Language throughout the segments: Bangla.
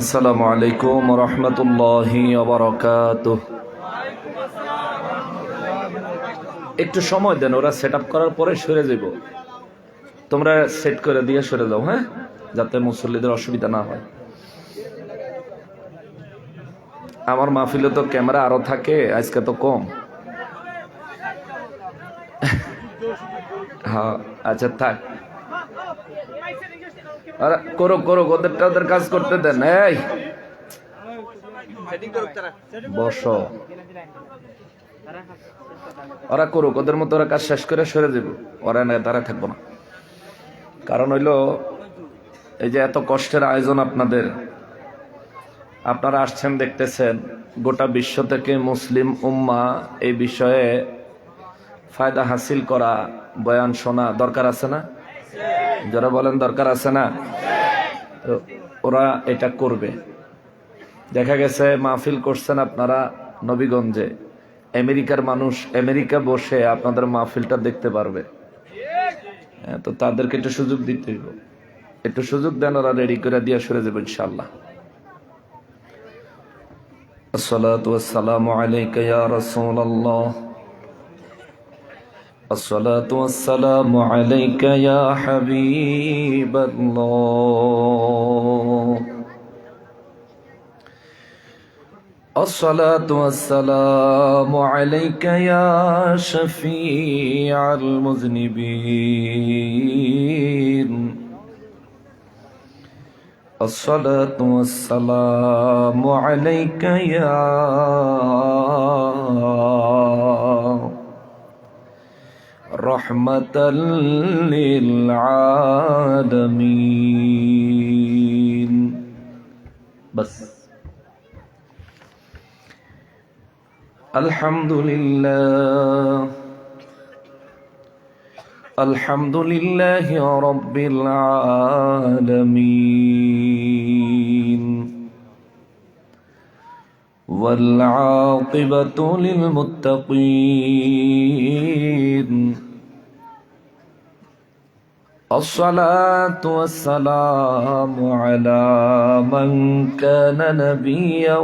আসসালামু আলাইকুম ওয়া রাহমাতুল্লাহি ওয়া বারাকাতুহু। একটু সময় দেন, ওরা সেট আপ করার পরে সরে যাব। তোমরা সেট করে দিয়ে সরে যাও, হ্যাঁ, যাতে মুসল্লিদের অসুবিধা না হয়। আমার মাহফিলে তো ক্যামেরা আরো থাকে, আজকে তো কম। হ্যাঁ, আচ্ছা থাক, করো করো, ওদেরটা ওদের কাজ করতে দেন। এই বসো, ওরা করুক ওদের মতো, ওরা কাজ শেষ করে সরে যাব। ওরা না দাঁড়ায় থাকবো না। কারণ হইলো এই যে এত কষ্টের আয়োজন আপনাদের, আপনারা আসছেন, দেখতেছেন গোটা বিশ্ব থেকে মুসলিম উম্মাহ এই বিষয়ে ফায়দা হাসিল করা, বয়ান শোনা দরকার আছে না? যারা বলেন দরকার আছে না? তো ওরা এটা করবে। দেখা গেছে মাহফিল করছেন আপনারা নবীগঞ্জে, আমেরিকার মানুষ আমেরিকা বসে আপনাদের মাহফিলটা দেখতে পারবে। তো তাদেরকে একটু সুযোগ দিতে হইব, একটু সুযোগ দেন, ওরা রেডি করে দিয়ে সরে যাবো ইনশাআল্লাহ। আসসালাতু ওয়াসসালামু আলাইকা ইয়া রাসূলুল্লাহ, আসসালাতু ওয়াসসালামু আলাইকা ইয়া হাবিবাল্লাহ, আসসালাতু ওয়াসসালামু আলাইকা ইয়া শাফিআল মুযনিবিন, আসসালাতু ওয়াসসালামু আলাইকা ইয়া রাহমাতাল লিল আলামিন। বাস। আলহামদুলিল্লাহ, আলহামদুলিল্লাহি রাব্বিল আলামিন, ওয়াল আকিবাতু লিল মুত্তাকিন, الصلاة والسلام على من كان نبيا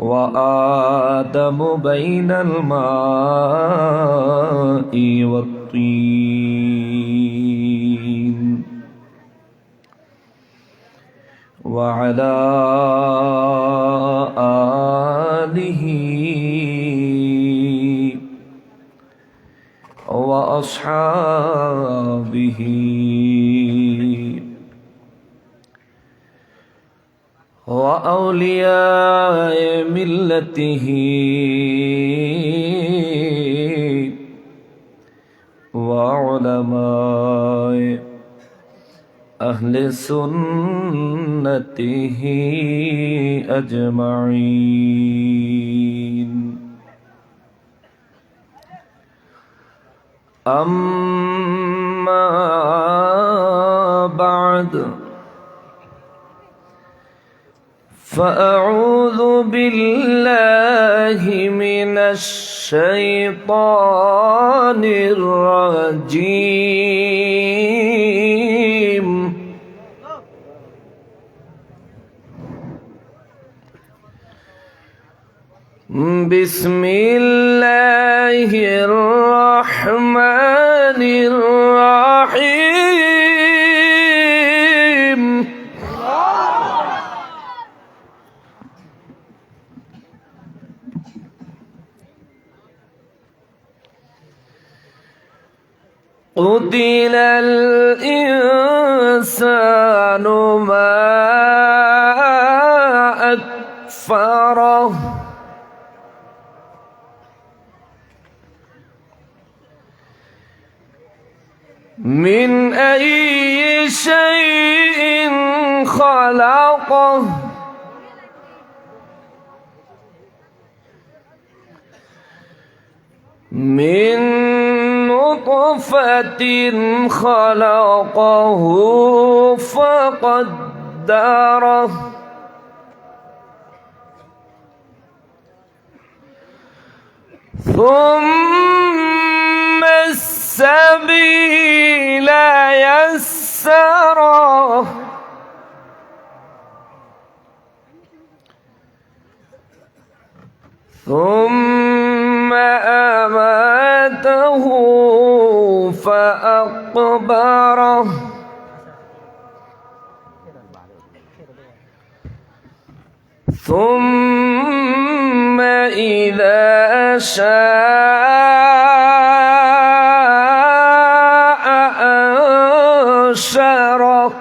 وآدم بين الماء والطين، وعلى آله وأصحابه وأولياء ملته وعلماء أهل سنته أجمعين. أما بعد، فأعوذ بالله من الشيطان الرجيم. بسم الله الرحمن الرحيم. قتل الإنسان ما أكفره، من أي شيء خلقه، من نطفة خلقه فقدره، ثم السبيل يسره ثم أماته فأقبره ثم إذا شاء أنشره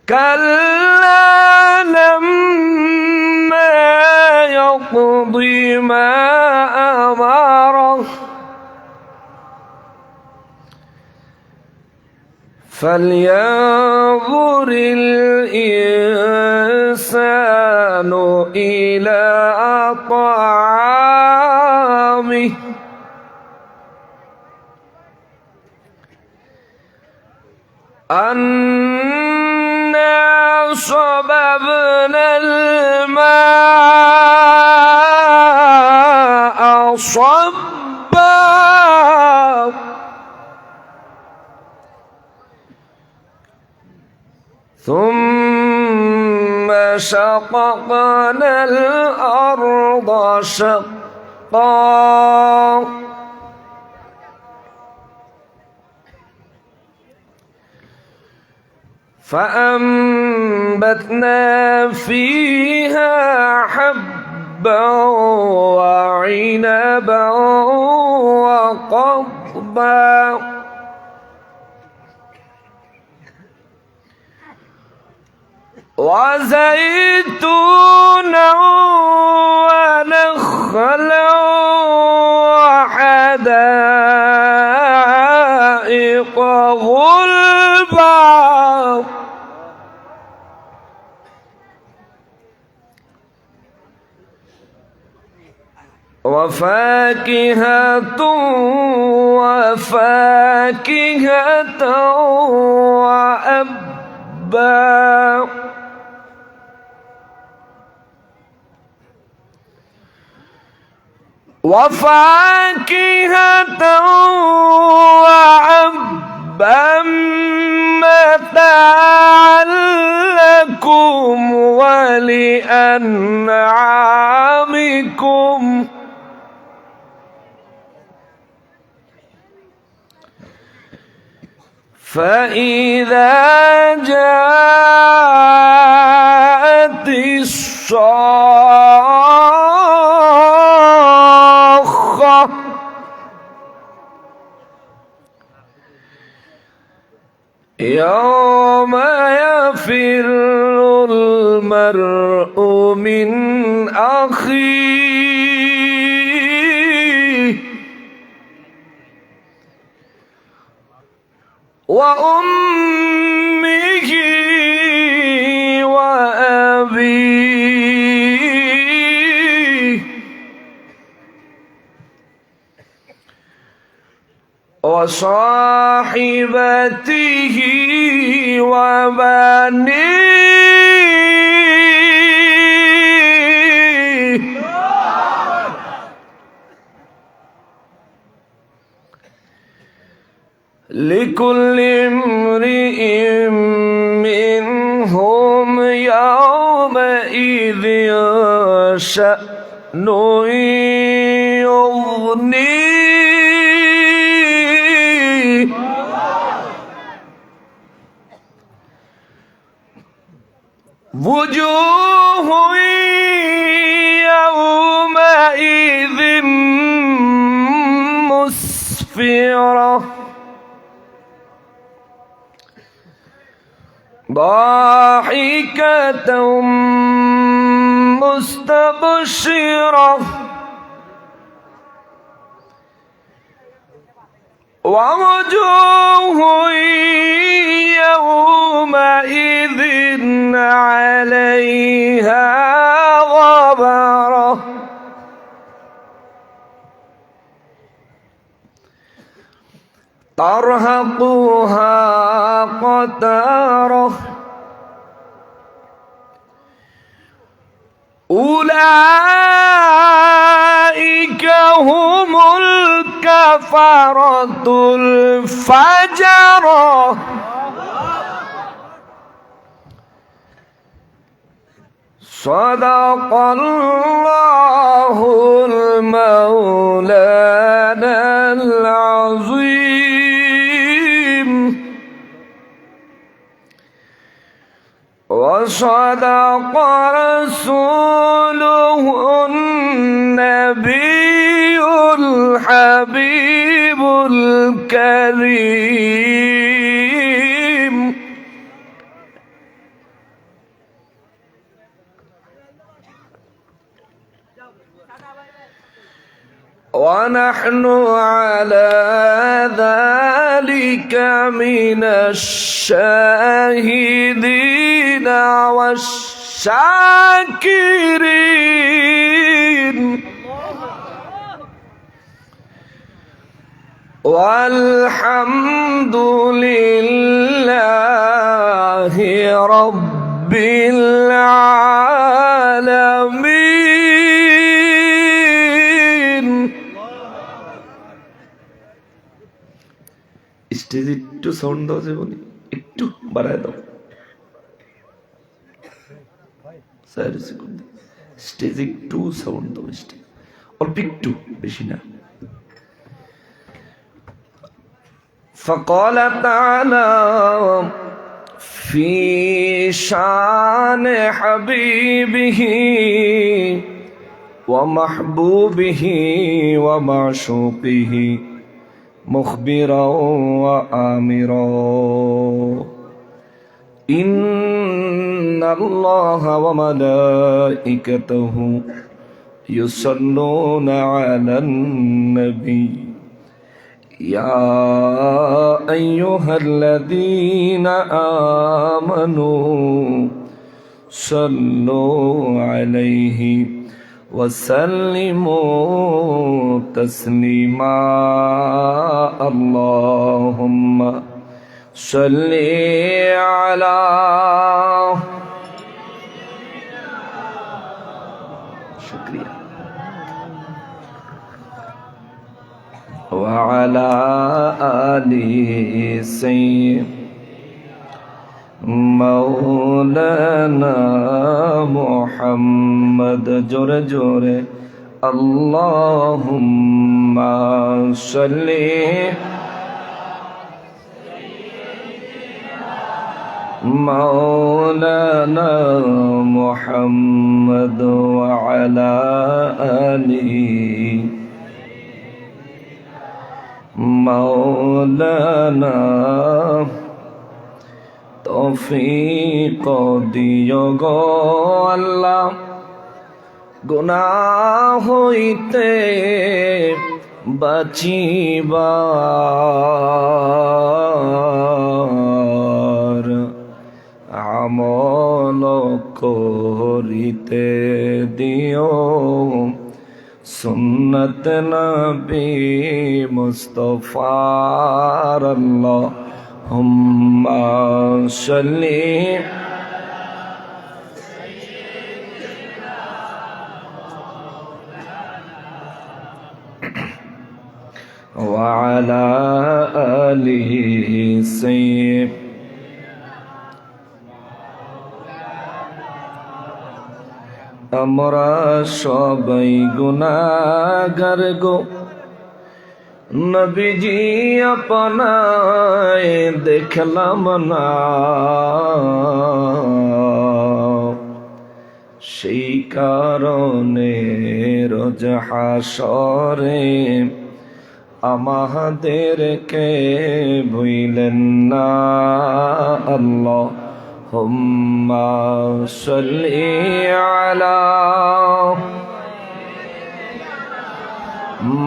كلا لما يقض ما أمره فلينظر الإنسان إلى طعامه أنا صببنا الماء صبا ثم شققنا الأرض شقا فأنبتنا فيها حبا وعنبا وقضبا وزيتونا ونخلا وحدائق غلبا وفاكهة وأبا وفاكهة وعبا متاعا لكم ولأنعامكم فإذا جاءت الصاخة يوم يفر المرء من أخيه وأمه وأبيه وصاحبته وبنيه لكل امرئ منهم يومئذ شأن يغنيه وجوه يومئذ مسفرة ضاحكة مستبشرة ووجوه يومئذ عليها غبرة ترهقها قترة أولئك هم الكفرة الفجرة صدق الله المولانا العظيم وصدق رسوله النبي الحبيب الكريم ونحن على ذلك من الشاهدين والشاكرين والحمد لله رب العالمين স্টেজে একটু সাউন্ড দাও জীবনে একটু বাড়ায় দাও 4 সেকেন্ড স্টেজে একটু সাউন্ড দাও স্টেজ অল্প একটু বেশি না فقال تعالى في شان حبيبه ومحبوبه ومعشوقه مخبرا وآمرا إن الله وملائكته يصلون على النبي يا أيها الذين آمنوا صلوا عليه وسلموا تسليما اللهم صل على شكرا وعلى آل سيدنا مولانا محمد جور جور اللهم صل مولانا محمد وعلى آله مولانا তৌফিক দিও গো আল্লাহ গুনাহ হইতে বাঁচিবার আমল করিতে দিও সুন্নত নবী মুস্তাফার আল্লাহুম্মা সাল্লি ওয়া আলা আলিহি সাইয়্যিদ আমরা সবাই গুনাহগার গো নবীজি আপনায় দেখলাম না সেই কারণে রোজ হাসরে আমাদেরকে ভুলেন না আল্লাহুম্মা সাল্লি আলা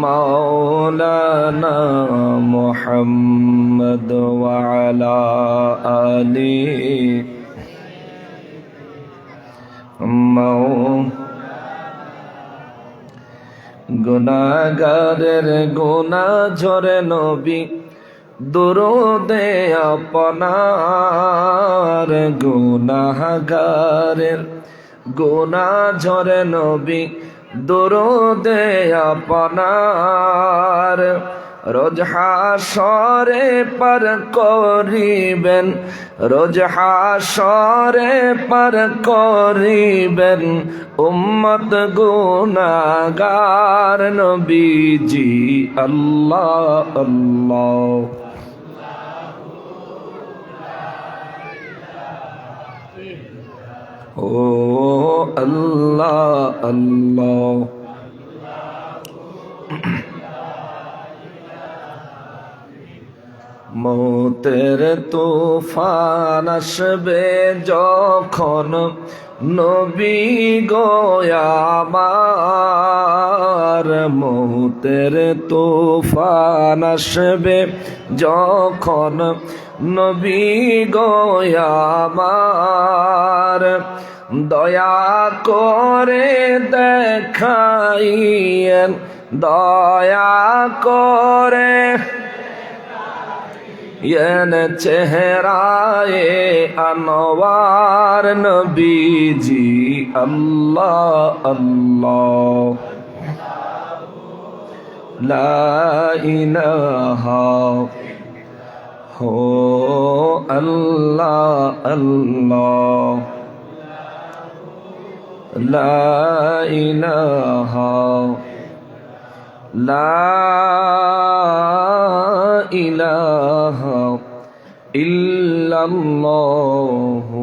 مولانا محمد وعلى آله গুনাহগারের গুনাহ ঝরে নবী দুরুদে আপনার গুনাহগারের গুনা ঝরে নবী দরুদে আপনার রোজ হাসরে পার করিবেন রোজ হাসরে পার করিবেন উম্মত গুনাহগার নবীজি আল্লাহ আল্লাহ ও আল্লাহ আল্লাহ মৌতের তুফান আসবে যখন নবী গো আমার মৌতের তুফান আসবে যখন নবী গো আমার দয়া করে দেখাইয়েন দয়া করে চেহারায়ে আনোয়ার নবীজি আল্লাহ আল্লাহ লা ইলাহা হো আল্লাহ আল্লাহ লা ইলাহা লা ইলাহা ইল্লাল্লাহু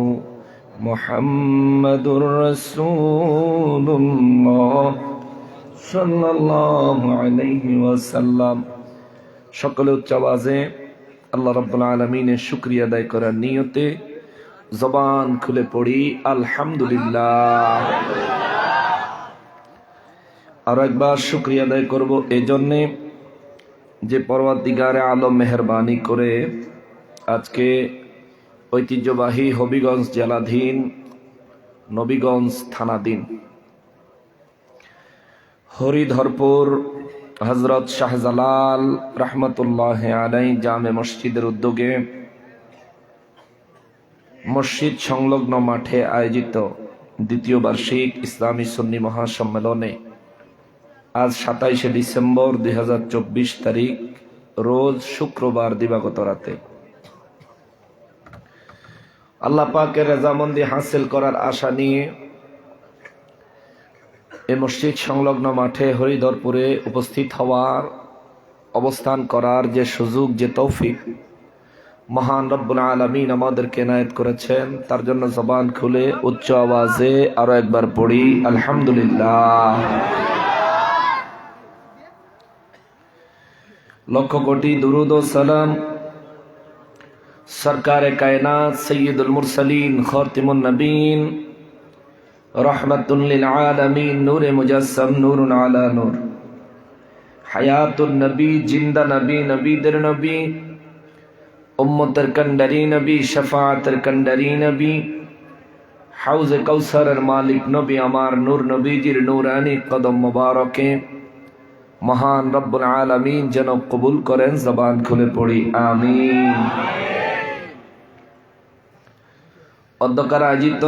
মুহাম্মাদুর রাসূলুল্লাহ সাল্লাল্লাহু আলাইহি ওয়াসাল্লাম। সকলে উচ্চ আওয়াজে আল্লাহ রাব্বুল আলামিনের শুকরিয়া আদায় করার নিয়তে জবান খুলে পড়ি আলহামদুলিল্লাহ। আর একবার শুকরিয়া আদায় করব এই জন্যে যে পরওয়ারদিগারে আলম মেহরবানি করে আজকে ঐতিহ্যবাহী হবিগঞ্জ জেলাধীন নবীগঞ্জ থানাধীন হরিধরপুর হযরত শাহজালাল রহমতুল্লাহ আলাইহি জামে মসজিদের উদ্যোগে মসজিদ সংলগ্ন মাঠে আয়োজিত দ্বিতীয় বার্ষিক ইসলামী সুন্নি মহাসম্মেলনে আজ 27শে ডিসেম্বর 2024 তারিখ রোজ শুক্রবার দিবাগত রাতে আল্লাহ পাকের রেজামন্দি হাসিল করার আশা নিয়ে এই মসজিদ সংলগ্ন মাঠে হরিধরপুরে উপস্থিত হওয়ার অবস্থান করার যে সুযোগ যে তৌফিক মহান রব্বুল আলামিন আমাদেরকে এনায়েত করেছেন তার জন্য জবান খুলে উচ্চ আওয়াজে আরো একবার পড়ি আলহামদুলিল্লাহ। লক্ষ কোটি দুরুদ ও সালাম সরকারে কায়নাত সৈয়দুল মুরসালিন খাতিমুন নবীন রহমাতুল লিল আলামিন নূরে মুজাসসাম নূরুন আলা নূর হায়াতুন নবী জিন্দা নবী নবীদের নবী উম্মতের কন্ডারি নবী শাফাআতের কন্ডারি নবী হাউজে কাউসারের মালিক নবী আমার নূর নবীজির নূরানি কদম মুবারকে মহান রব্বুল আলামিন যেন কবুল করেন। জবান খুলে পড়ি আমিন। অধ্যকার আয়োজিত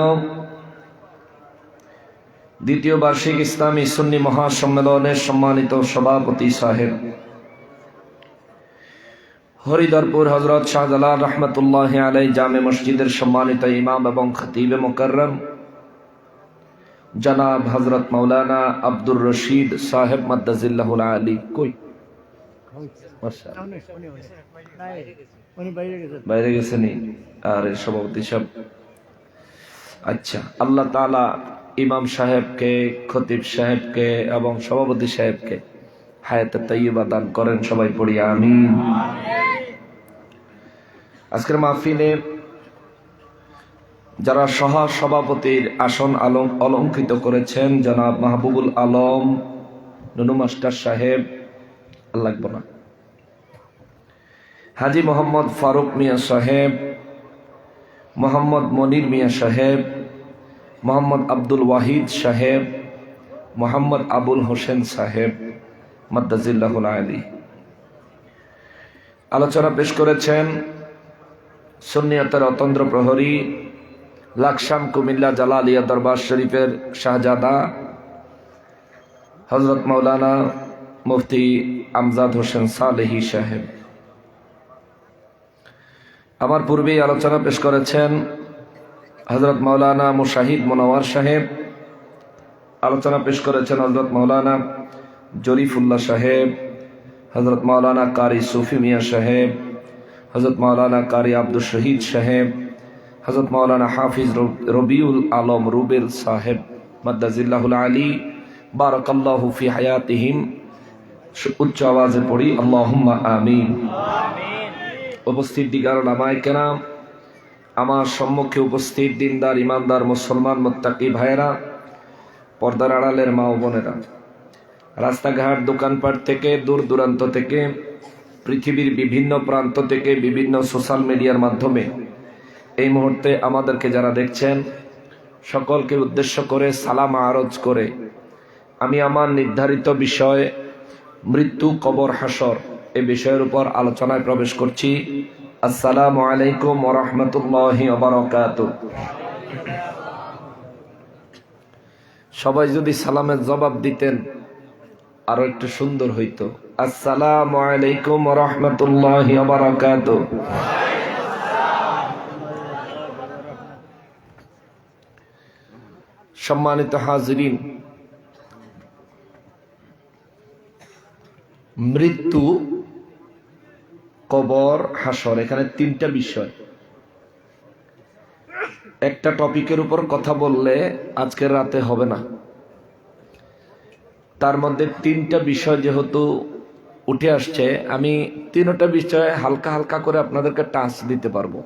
দ্বিতীয় বার্ষিক ইসলামী সুন্নি মহাসম্মেলনের সম্মানিত সভাপতি সাহেব হরিধরপুর হযরত শাহজালাল রহমতুল্লাহ আলাইহি জামে মসজিদের সম্মানিত ইমাম এবং খতিবে মুকাররম জনাব হযরত মাওলানা আব্দুর রশিদ সাহেব মাদ্দাজিল্লাহুল আলী কই বাইরে গেছেন আর সভাপতি সাহেব আচ্ছা আল্লাহ তাআলা ইমাম সাহেবকে খতিব সাহেবকে এবং সভাপতি সাহেবকে হায়াতে তাইয়্যিবা দান করেন। সবাই পড়ি আমিন। আজকের মাহফিলে যারা সহ সভাপতির আসন অলঙ্কৃত করেছেন জনাব মাহবুবুল আলম নুনু মাস্টার সাহেব লাগবে না, হাজি মোহাম্মদ ফারুক মিয়া সাহেব, মোহাম্মদ মনির মিয়া সাহেব, মোহাম্মদ আব্দুল ওয়াহিদ সাহেব, মোহাম্মদ আবুল হোসেন সাহেব মাদ্দাজিল্লাহুল আলী আলোচনা পেশ করেছেন সুন্নিয়তের অতন্দ্র প্রহরী লাকসাম কুমিল্লা জালালিয়া দরবার শরীফের শাহজাদা হযরত মাওলানা মুফতি আমজাদ হোসেন সালেহী সাহেব। আমার পূর্বেই আলোচনা পেশ করেছেন হযরত মাওলানা মুশাহিদ মুনাওয়ার সাহেব, আলোচনা পেশ করেছেন হযরত মাওলানা জরিফুল্লাহ সাহেব, হযরত মাওলানা কারি সুফি মিয়া সাহেব, হযরত মাওলানা কারি আব্দুল শহীদ সাহেব, হযরত মাওলানা হাফিজ রবিউল আলম রুবেল সাহেব মাদ্দাজিল্লাহুল আলী বারাকাল্লাহু ফি হায়াতিহিম। উচ্চ আওয়াজে পড়ি আল্লাহুম্মা আমিন। উপস্থিত দিগার ওলামায়ে কেরাম, আমার সম্মুখে উপস্থিত দিনদার ইমানদার মুসলমান মুত্তাকি ভাইয়েরা, পর্দার আড়ালের মা ও বোনেরা, রাস্তাঘাট দোকানপাট থেকে দূর দূরান্ত থেকে, পৃথিবীর বিভিন্ন প্রান্ত থেকে, বিভিন্ন সোশ্যাল মিডিয়ার মাধ্যমে এই মুহূর্তে আমাদেরকে যারা দেখছেন, সকলকে উদ্দেশ্য করে সালাম আরজ করে আমি আমার নির্ধারিত বিষয় মৃত্যু, কবর, হাসর এই বিষয়ের উপর আলোচনায় প্রবেশ করছি। আসসালামু আলাইকুম ওয়া রাহমাতুল্লাহি ওয়া বারাকাতুহু। সবাই যদি সালামের জবাব দিতেন আরো একটু সুন্দর হইতো। আসসালামু আলাইকুম ওয়া রাহমাতুল্লাহি ওয়া বারাকাতুহু। সম্মানিত হাজিরিন, মৃত্যু, কবর, হাসর, এখানে তিনটা বিষয়। একটা টপিকের উপর কথা বললে আজকের রাতে হবে না, তার মধ্যে তিনটা বিষয় যেহেতু উঠে আসছে, আমি তিনটা বিষয়ে হালকা হালকা করে আপনাদেরকে টাচ দিতে পারবো।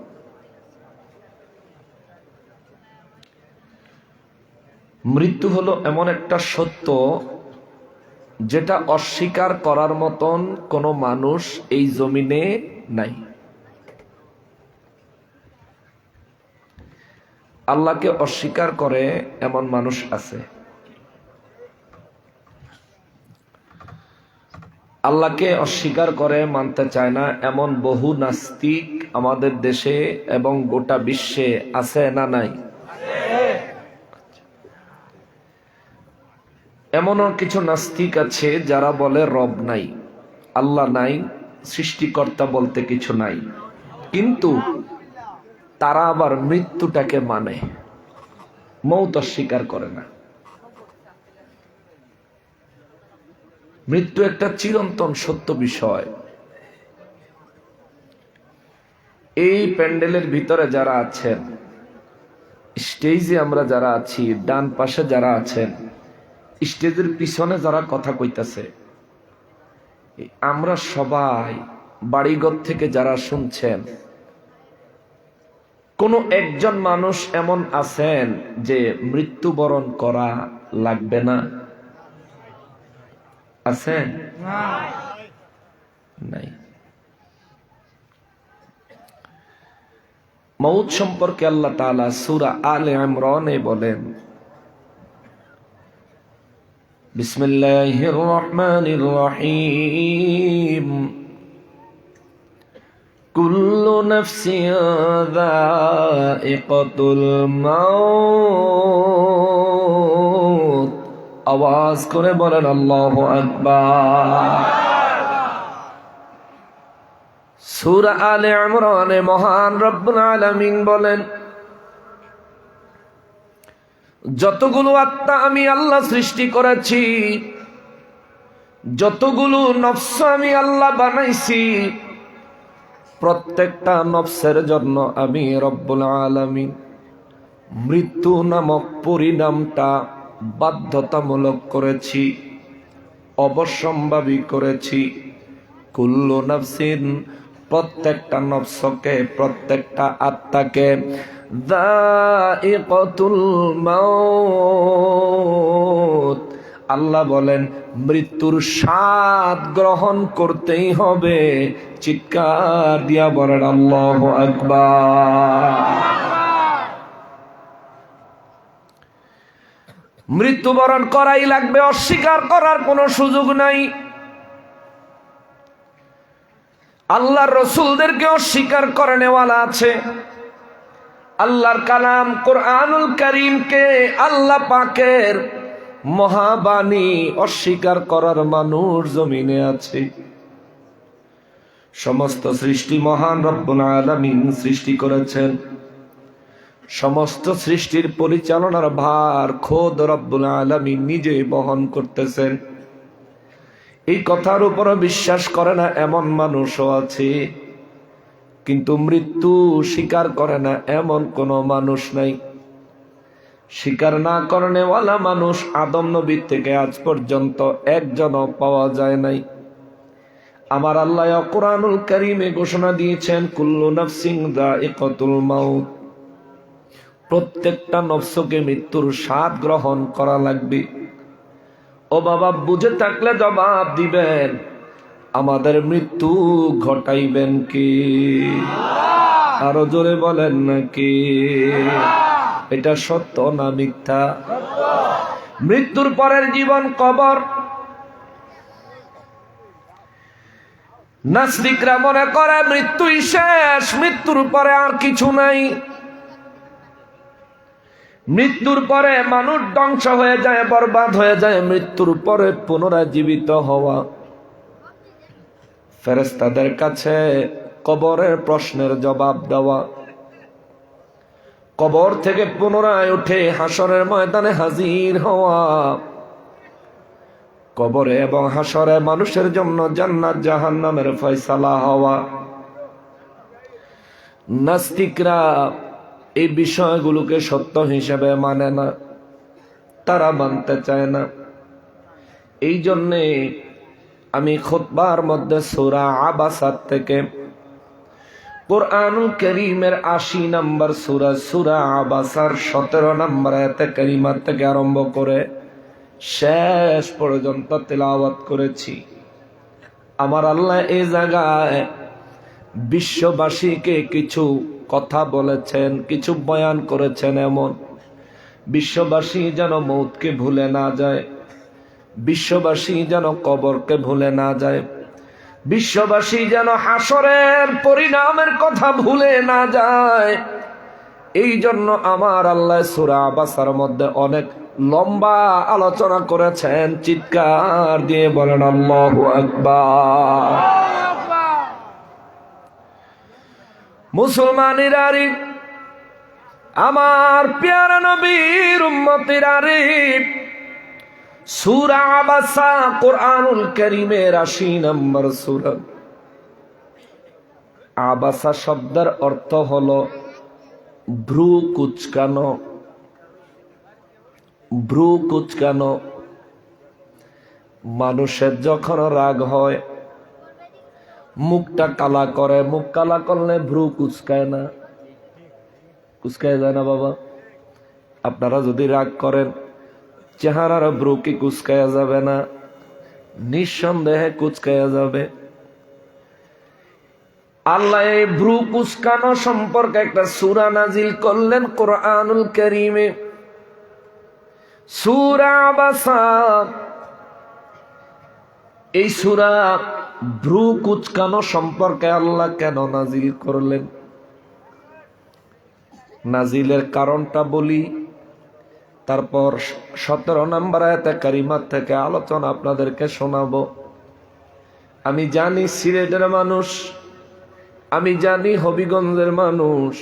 মৃত্যু হলো এমন একটা সত্য যেটা অস্বীকার করার মতন কোনো মানুষ এই জমিনে নাই। আল্লাহকে অস্বীকার করে এমন মানুষ আছে। আল্লাহকে অস্বীকার করে, মানতে চায় না এমন বহু নাস্তিক আমাদের দেশে এবং গোটা বিশ্বে আছে না নাই? এমনও কিছু নাস্তিক আছে যারা বলে রব নাই, আল্লাহ নাই, সৃষ্টিকর্তা বলতে কিছু নাই, কিন্তু তারা আবার মৃত্যুটাকে মানে, মৌত অস্বীকার করে না। মৃত্যু একটা চিরন্তন সত্য বিষয়। এই প্যান্ডেলের ভিতরে যারা আছেন, স্টেজে আমরা যারা আছি, ডান পাশে যারা আছেন, স্টেজের পিছনে যারা কথা কইতাছে, আমরা সবাই বাড়িঘর থেকে যারা শুনছেন, কোন একজন মানুষ এমন আছেন যে মৃত্যুবরণ করা লাগবে না? আছেন? নাই। মউত সম্পর্কে আল্লাহ তাআলা সূরা আলে ইমরানে বলেন, বিসমিল্লাহির রহমানির রহিম, কুল্লু নাফসিন যায়িকাতুল মাউত। আওয়াজ করে বলেন আল্লাহু আকবার। সূরা আলে ইমরানে মহান রব্বুল আলামিন বলেন, যতগুলো আত্মা আমি আল্লাহ সৃষ্টি করেছি, যতগুলো নফস আমি আল্লাহ বানাইছি, প্রত্যেকটা নফসের জন্য আমি রব্বুল আলামিন মৃত্যু নামক পরিণামটা বাধ্যতামূলক করেছি, অবশ্যম্ভাবী করেছি। কুল্লু নাফসিন, প্রত্যেকটা নফসকে, প্রত্যেকটা আত্মাকে, যায়িকাতুল মাউত, আল্লাহ বলেন মৃত্যুর স্বাদ গ্রহণ করতেই হবে। চিৎকার দিয়া বলেন আল্লাহু আকবার। মৃত্যুবরণ করাই লাগবে, অস্বীকার করার কোনো সুযোগ নাই। আল্লাহর রাসূলদেরকে অস্বীকার করে নেওয়ালা আছে, আল্লাহর কালাম কোরআনুল কারীমকে আল্লাহ পাকের মহাবাণী অস্বীকার করার মানুষ জমিনে আছে। সমস্ত সৃষ্টি মহান রব্বুল আলামিন সৃষ্টি করেছেন। সমস্ত সৃষ্টির পরিচালনার ভার খোদ রব্বুল আলামিন নিজে বহন করতেছেন। এই কথার উপর বিশ্বাস করে না এমন মানুষও আছে, কিন্তু মৃত্যু স্বীকার করে না এমন কোন মানুষ নাই। স্বীকার না করেওয়ালা মানুষ আদম নবী থেকে আজ পর্যন্ত একজনও পাওয়া যায় নাই। আমার আল্লাহ কোরআনুল কারীমে ঘোষণা দিয়েছেন, কুল্লু নাফসিন যায়িকাতুল মাউত, প্রত্যেকটা নফসকে মৃত্যুর স্বাদ গ্রহণ করা লাগবে। ও বাবা, বুঝে থাকলে জবাব দিবেন, আমাদের মৃত্যু ঘটাইবেন কে? আরো জোরে বলেন নাকি? এটা সত্য না মিথ্যা? মৃত্যুর পরের জীবন কবর। নাস্তিকরা মনে করে মৃত্যুই শেষ, মৃত্যুর পরে আর কিছু নাই। মৃত্যুর পরে মানুষ ধ্বংস হয়ে যায়, বরবাদ হয়ে যায়। মৃত্যুর পরে পুনরায় জীবিত হওয়া। ফেরেশতাদের কাছে কবরের প্রশ্নের জবাব দেওয়া, কবর থেকে পুনরায় উঠে হাসরের ময়দানে হাজির হওয়া, কবরে এবং হাসরে মানুষের জন্য জান্নাত জাহান্নামের ফয়সালা হওয়া। নাস্তিকরা এই বিষয়গুলোকে সত্য হিসেবে মানে না, তারা মানতে চায় না। এই জন্যে আমি খুতবার মধ্যে সূরা আবাসা থেকে কুরআনুল কারীমের ৮০ নম্বর সূরা, সূরা আবাসার ১৭ নম্বর আয়াতে কারিমা থেকে আরম্ভ করে শেষ পর্যন্ত তেলাওয়াত করেছি। আমার আল্লাহ এই জায়গায় বিশ্ববাসীকে কিছু কথা বলেছেন, কিছু বয়ান করেছেন, এমন বিশ্ববাসী যেন মৌতকে ভুলে না যায়, বিশ্ববাসী যেন কবরকে ভুলে না যায়, বিশ্ববাসী যেন হাসরের পরিণামের কথা ভুলে না যায়। এই জন্য আমার আল্লাহ সূরা আবাসার মধ্যে অনেক লম্বা আলোচনা করেছেন। চিৎকার দিয়ে বলেন আল্লাহু আকবার। মুসলমানেরা রে, আমার প্যারা নবীর উম্মতেরা রে, সূরা আবাসা কুরআনুল কারীমের ৮০ নম্বর সূরা। আবাসা শব্দের অর্থ হলো ভ্রু কুচকানো। ভ্রু কুচকানো। মানুষের যখন রাগ হয় মুখটা কালা করে, মুখ কালা করলে ভ্রু কুচকায় না? কুচকায় যায় না বাবা? আপনারা যদি রাগ করেন চেহারার ভ্রু কি কুচকায়া যাবে না? নিঃসন্দেহে কুচকায়া যাবে। আল্লাহ এই ভ্রু কুচকানো সম্পর্কে একটা সূরা নাজিল করলেন কুরআনুল কারীমে, সূরা আবাসা। এই সূরা ভ্রু কুচকানো সম্পর্কে আল্লাহ কেন নাজিল করলেন, নাজিলের কারণটা বলি, তারপর ১৭ নম্বর আয়াতে কারিমা থেকে আলোচনা আপনাদেরকে শোনাবো। আমি জানি সিলেটের মানুষ, আমি জানি হবিগঞ্জের মানুষ,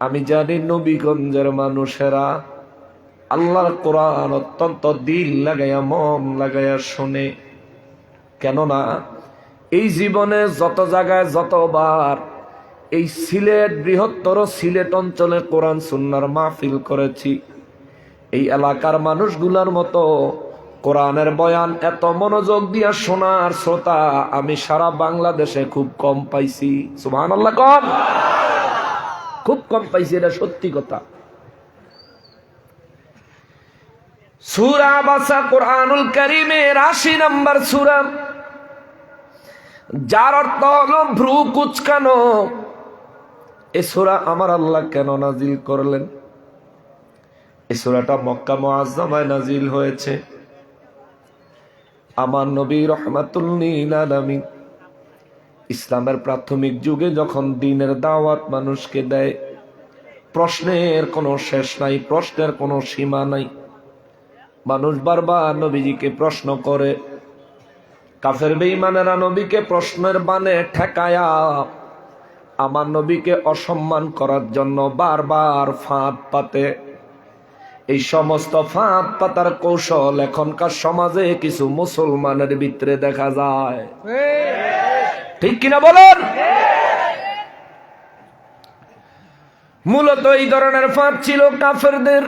আমি জানি নবীগঞ্জের মানুষেরা আল্লাহর কোরআন অত্যন্ত দিল লাগাইয়া মন লাগাইয়া শোনে। কেননা এই জীবনে যত জায়গায় যতবার এই সিলেট, বৃহত্তর সিলেট অঞ্চলে কোরআন সুন্নাহর মাহফিল করেছি, এই এলাকার মানুষগুলার মতো কোরআনের বয়ান এত মনোযোগ দিয়া শোনার শ্রোতা আমি সারা বাংলাদেশে খুব কম পাইছি। সুবহানাল্লাহ, কম, খুব কম পাইছি, এটা সত্যি কথা। সূরা আবাসা কুরআনুল কারীমের ৮০ নম্বর সূরা, যার অর্থ হলো ভ্রু কুচকানো। এই সূরা আমার আল্লাহ কেন নাজিল করলেন? এই সূরাটা মক্কা মুআজ্জামায় নাজিল হয়েছে। আমার নবী রাহমাতুল লিল আলামিন ইসলামের প্রাথমিক যুগে যখন দ্বীনের দাওয়াত মানুষকে দেয়, প্রশ্নের কোনো শেষ নাই, প্রশ্নের কোনো সীমা নাই। মানুষ বারবার নবীজিকে প্রশ্ন করে। কাফের বেঈমানেরা নবীকে প্রশ্নের বানে ঠেকায়া আমার নবীকে অসম্মান করার জন্য বারবার ফাঁদ পাতে। এই সমস্ত ফাঁদ পাতার কৌশল এখনকার সমাজে কিছু মুসলমানের ভিতরে দেখা যায়, ঠিক কিনা বলেন? মূলত এই ধরনের ফাঁদ ছিল কাফেরদের।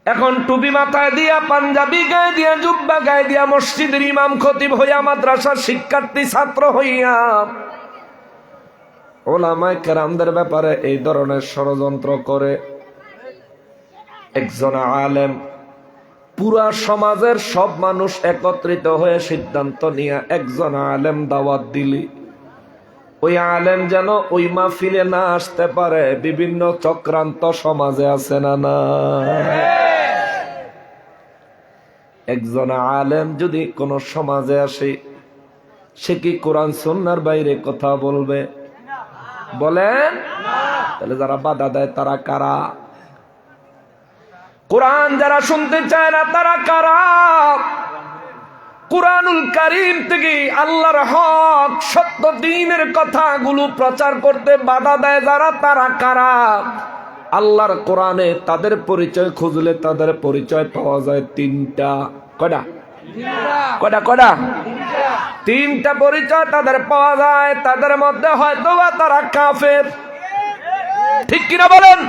এখন টুপি মাথায় দিয়া, পাঞ্জাবি গায়ে দিয়া, জুব্বা গায়ে দিয়া, মসজিদের ইমাম খতিব হইয়া, মাদ্রাসার শিক্ষার্থী ছাত্র হইয়া ওলামায়ে কেরামদের ব্যাপারে এই ধরনের ষড়যন্ত্র করে। একজন আলেম, পুরা সমাজের সব মানুষ একত্রিত হয়ে সিদ্ধান্ত নিয়ে একজন আলেম দাওয়াত দিলি, ওই আলেম যেন ওই মাহফিলে না আসতে পারে, বিভিন্ন চক্রান্ত সমাজে আছে না না? একজন আলেম যদি কোন সমাজে আসে, সে কি কোরআন সুন্নাহর বাইরে কথা বলবে? বলেন। তাহলে যারা বাধা দেয় তারা কারা? কোরআন যারা শুনতে চায় না তারা কারা? কুরআনুল কারীম থেকে আল্লাহর হক সত্য দ্বীনের কথাগুলো প্রচার করতে বাধা দেয় যারা, তারা কারা? আল্লাহর কোরআনে তাদের পরিচয় খুঁজলে তাদের পরিচয় পাওয়া যায় তিনটা। কয়টা? কয়টা? কয়টা? তিনটা পরিচয় তাদের পাওয়া যায়। তাদের মধ্যে হয়তোবা তারা কাফের, ঠিক কিনা বলেন?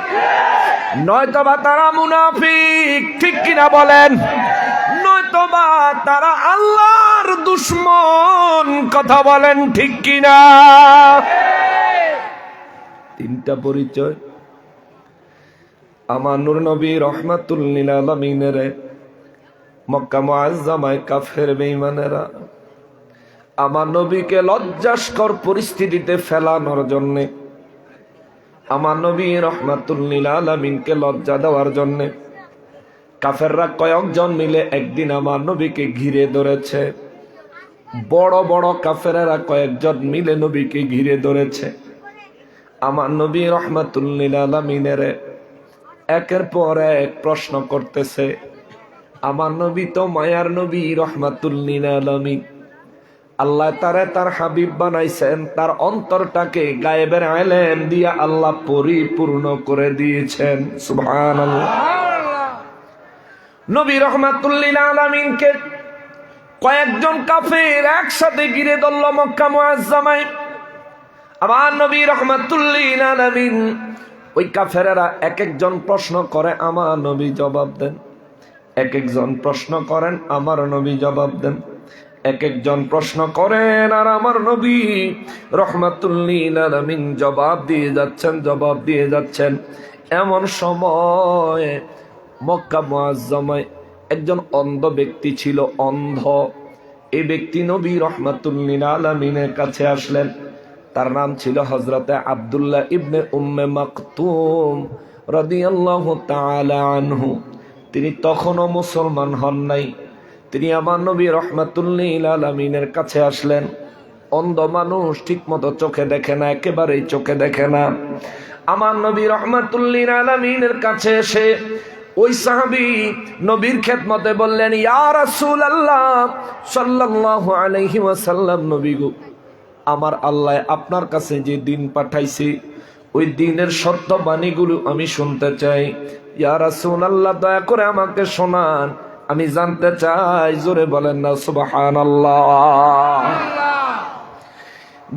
নয়তোবা তারা মুনাফিক, ঠিক কিনা বলেন? নয়তোবা তারা আল্লাহর দুশমন, কথা বলেন ঠিক কিনা? তিনটা পরিচয় আমার নূর নবী রহমাতুল লিল আলামিনের মক্কা মুআজ্জামায় কাফের বেঈমানেরা আমার নবীকে লজ্জাস্কর পরিস্থিতিতে ফেলানোর জন্য, আমার নবী রহমাতুল লিল আলামিনকে লজ্জা দেওয়ার জন্য কাফেররা কয়েকজন মিলে একদিন আমার নবীকে ঘিরে ধরেছে। বড় বড় কাফেরেরা কয়েকজন মিলে নবীকে ঘিরে ধরেছে। আমার নবী রহমাতুল লিল আলামিনের একের পর এক প্রশ্ন করতেছে। আমার নবী তো মায়ার নবী রহমাতুল লিল আলামিন, আল্লাহ তারে তার হাবিব বানাইছেন, তার অন্তরটাকে গায়েবের ইলম দিয়া আল্লাহ পরিপূর্ণ করে দিয়েছেন। সুবহানাল্লাহ। নবী রহমাতুল লিল আলামিনকে কয়েকজন কাফের একসাথে ঘিরে ধরল মক্কা মুআজ্জামায়। আমার নবী রহমাতুল লিল আলামিন, ওই কাফেরেরা এক একজন প্রশ্ন করে, আমার নবী জবাব দেন। এক একজন প্রশ্ন করেন, আমার নবী জবাব দেন। এক একজন প্রশ্ন করেন আর আমার নবী রহমাতুল লিল আলামিন জবাব দিয়ে যাচ্ছেন, জবাব দিয়ে যাচ্ছেন। এমন সময় মক্কা মুআজ্জামায় একজন অন্ধ ব্যক্তি ছিল, অন্ধ। এই ব্যক্তি নবী রহমাতুল লিল আলামিনের কাছে আসলেন। তার নাম ছিল হযরতে আব্দুল্লাহ ইবনে উম্মে মাকতুম রাদিয়াল্লাহু তাআলা আনহু। তিনি তখনও মুসলমান হন নাই। তিনি আমার নবী রহমাতুল লিল আলামিনের কাছে আসলেন। অন্ধ মানুষ ঠিক মতো চোখে দেখে না, একেবারেই চোখে দেখে না। আমার নবী রহমাতুল লিল আলামিনের কাছে এসে ওই সাহাবী নবীর খেদমতে বললেন, ইয়া রাসূলুল্লাহ সাল্লাল্লাহু আলাইহি ওয়াসাল্লাম, নবী গো, আমার আল্লাহ আপনার কাছে যে দিন পাঠাইছে ওই দিনের সত্য বাণীগুলো আমি শুনতে চাই। ইয়া রাসূলুল্লাহ, দয়া করে আমাকে শোনান, আমি জানতে চাই। জোরে বলেন না সুবহানাল্লাহ।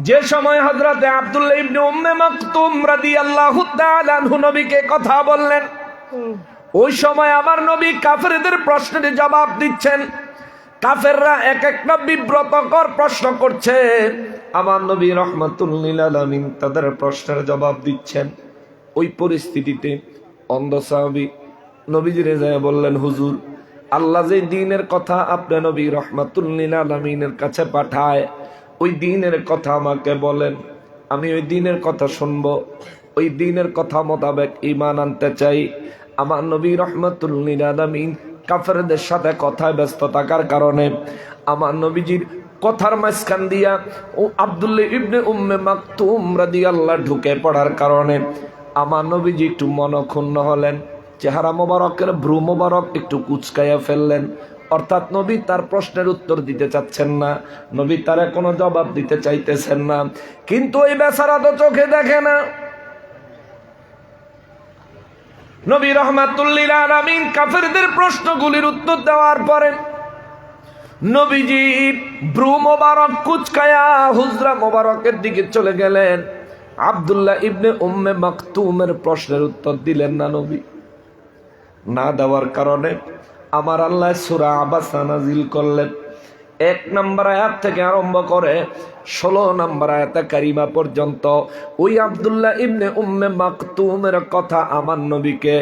যে সময় হযরতে আব্দুল্লাহ ইবনে উম্মে মাকতুম রাদিয়াল্লাহু তাআলা আনহু নবীকে কথা বললেন, ওই সময় আমার নবী কাফেরদের প্রশ্নের জবাব দিচ্ছেন। কাফেররা এক একটা বিব্রতকর প্রশ্ন করছে, আমার নবী রহমাতুল লিল আলামিন তাদের প্রশ্নের জবাব দিচ্ছেন। ওই পরিস্থিতিতে অন্ধ সাহাবী নবীজিরে যায় বললেন, হুজুর, আল্লাহ যে দ্বীনের কথা আপনি নবী রহমাতুল লিল আলামিনের কাছে পাঠায়, ওই দ্বীনের কথা আমাকে বলেন, আমি ওই দ্বীনের কথা শুনবো, ওই দ্বীনের কথা মোতাবেক ঈমান আনতে চাই। আমার নবী রহমাতুল লিল আলামিন কাফেরদের সাথে কথায় ব্যস্ত থাকার কারণে আমার নবীজির কথার মাঝখান দিয়া ও আব্দুল্লাহ ইবনে উম্মে মাকতুম রাদিয়াল্লাহু ঢুকে পড়ার কারণে আমার নবীজি একটু মনক্ষুণ্ণ হলেন, চেহারা মোবারকের ভ্রু মোবারক একটু কুচকাইয়া ফেললেন। অর্থাৎ নবী তার প্রশ্নের উত্তর দিতে চাচ্ছেন না, নবী তার কোনো জবাব দিতে চাইতেছেন না। কিন্তু ওই বেচারা তো চোখে দেখে না। নবী রাহমাতুল লিল আলামিন কাফেরদের প্রশ্নগুলির উত্তর দেওয়ার পরে নবীজি ভ্রু মোবারক কুচকায়া হুজরা মোবারকের দিকে চলে গেলেন। আব্দুল্লাহ ইবনে উম্মে মাকতুমের প্রশ্নের উত্তর দিলেন না নবী। না দেওয়ার কারণে আমার আল্লাহ সূরা আবাসা নাজিল করলেন। 1 নম্বর আয়াত থেকে আরম্ভ করে 16 নম্বর আয়াতে কারিমা পর্যন্ত ওই আব্দুল্লাহ ইবনে উম্মে মাকতুমের কথা আমার নবীকে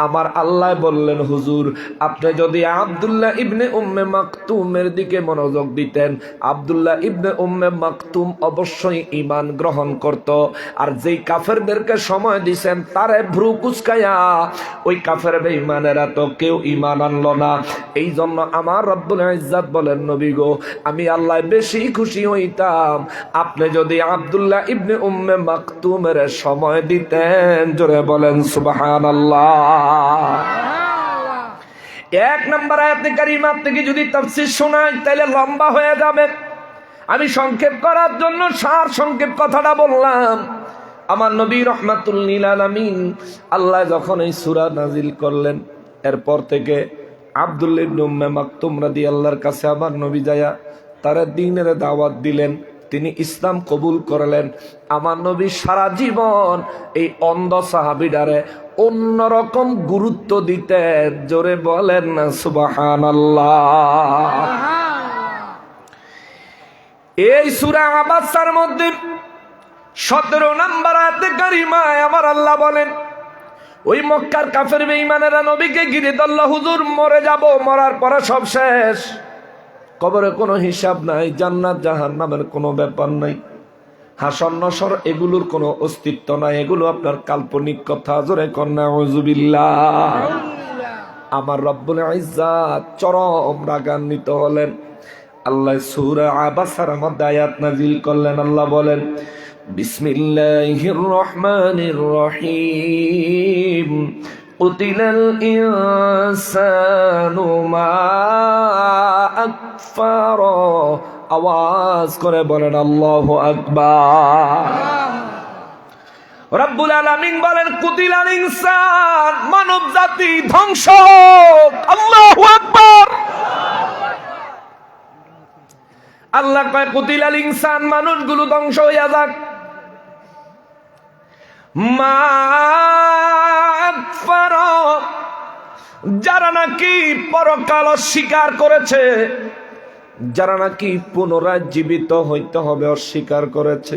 আমার আল্লাহ বললেন, হুজুর আপনি যদি আব্দুল্লাহ ইবনে উম্মে মাকতুমের দিকে মনোযোগ দিতেন, আব্দুল্লাহ ইবনে উম্মে মাকতুম অবশ্যই ঈমান গ্রহণ করত। আর যেই কাফেরদেরকে সময় দিবেন তারে ভ্রু কুচকায়া ওই কাফের বেঈমানেরা তো কেউ ঈমান আনলো না। এই জন্য আমার রব্বুল ইজ্জত বলেন, নবী গো আমি আল্লাহ বেশি খুশি হইতাম আপনি যদি আব্দুল্লাহ ইবনে উম্মে মাকতুমের সময় দিতেন। জোরে বলেন সুবহানাল্লাহ। 1 নম্বর আয়াতে কারিমা থেকে যদি তাফসীর শোনাই তাহলে লম্বা হয়ে যাবে। আমি সংক্ষেপ করার জন্য সার সংক্ষেপ কথাটা বললাম। আমার নবী রাহমাতুল লিল আলামিন আল্লাহ যখন এই সূরা নাজিল করলেন, এরপর থেকে আব্দুল্লাহ ইবনে উম্মে মাকতুম রাদিয়াল্লাহর কাছে আমার নবী যায়া তারা দ্বীনের দাওয়াত দিলেন, তিনি ইসলাম কবুল করলেন। আমার নবী সারা জীবন এই অন্ধ সাহাবীটারে অন্যরকম গুরুত্ব দিতেন। জোরে বলেন না সুবহানাল্লাহ। এই সূরা আবাসার মধ্যে 17 নম্বর আয়াতে কারিমায় আমার আল্লাহ বলেন, ওই মক্কার কাফের বেঈমানেরা নবীকে ঘিরে ধরল, হুজুর মরে যাব, মরার পরে সব শেষ, কবরে কোনো হিসাব নাই, জান্নাত জাহান্নামের কোনো ব্যাপার নাই, হাসর নসর এগুলোর কোনো অস্তিত্ব নাই, এগুলো আপনার কাল্পনিক কথা। জোরে কন্যা আউযুবিল্লাহ। আমার রব্বুল ইজ্জত চরম রাগান্বিত হলেন। আল্লাহ সূরা আবাসার মধ্যে আয়াত নাজিল করলেন। আল্লাহ বলেন, বিসমিল্লাহির রহমানির রহিম কুতিলাল ইনসানু মা আকফারা। আওয়াজ করে বলেন আল্লাহু আকবার। রব্বুল আলামিন বলেন, কুতিলাল ইনসান, মানব জাতি ধ্বংস হোক। আল্লাহু আকবার। আল্লাহ কয় কুতিলাল ইনসান, মানুষগুলো ধ্বংস হইয়া যাক। মা আকফারা, যারা নাকি পরকাল অস্বীকার করেছে, যারা নাকি পুনরায় জীবিত হইতে হবে অস্বীকার করেছে,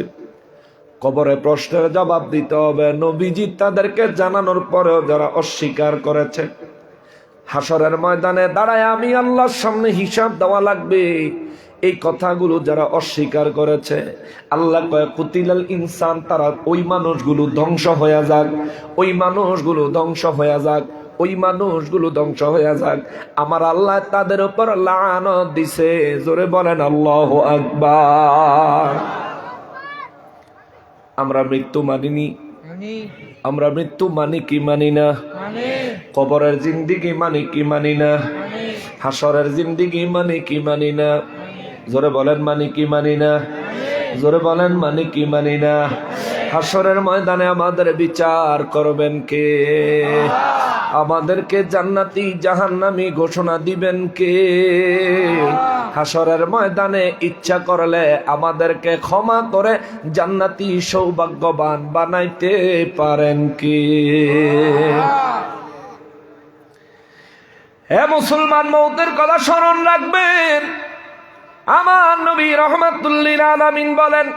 কবরে প্রশ্নের জবাব দিতে হবে নবীজি তাদেরকে জানানোর পরেও যারা অস্বীকার করেছে, হাসরের ময়দানে দাঁড়ায় আমি আল্লাহর সামনে হিসাব দেওয়া লাগবে, এই কথাগুলো যারা অস্বীকার করেছে, আল্লাহ কয় কুতিলাল ইনসান, তারা ওই মানুষগুলো ধ্বংস হয়ে যাক, ওই মানুষগুলো ধ্বংস হয়ে যাক, ওই মানুষগুলো ধ্বংস হয়ে যাক। আমার আল্লাহ তাদের উপর লানত দিছে। জোরে বলেন আল্লাহু আকবার। আমরা মৃত্যু মানিনি, আমরা মৃত্যু মানি কি মানি না, কবরের জিন্দিগি মানি কি মানি না, হাসরের জিন্দিগি মানি কি মানি না। জোরে বলেন মানি কি মানি না, জোরে বলেন মানি কি মানি না। হাসরের ময়দানে আমাদের বিচার করবেন কে? আমাদেরকে জান্নাতি জাহান্নামী ঘোষণা দিবেন কে? হাসরের ময়দানে ইচ্ছা করলে আমাদেরকে ক্ষমা করে জান্নাতি সৌভাগ্যবান বানাইতে পারেন কে? হে মুসলমান, মওতের কথা স্মরণ রাখবেন। আমার নবী রাহমাতুল লিল আলামিন বলেন,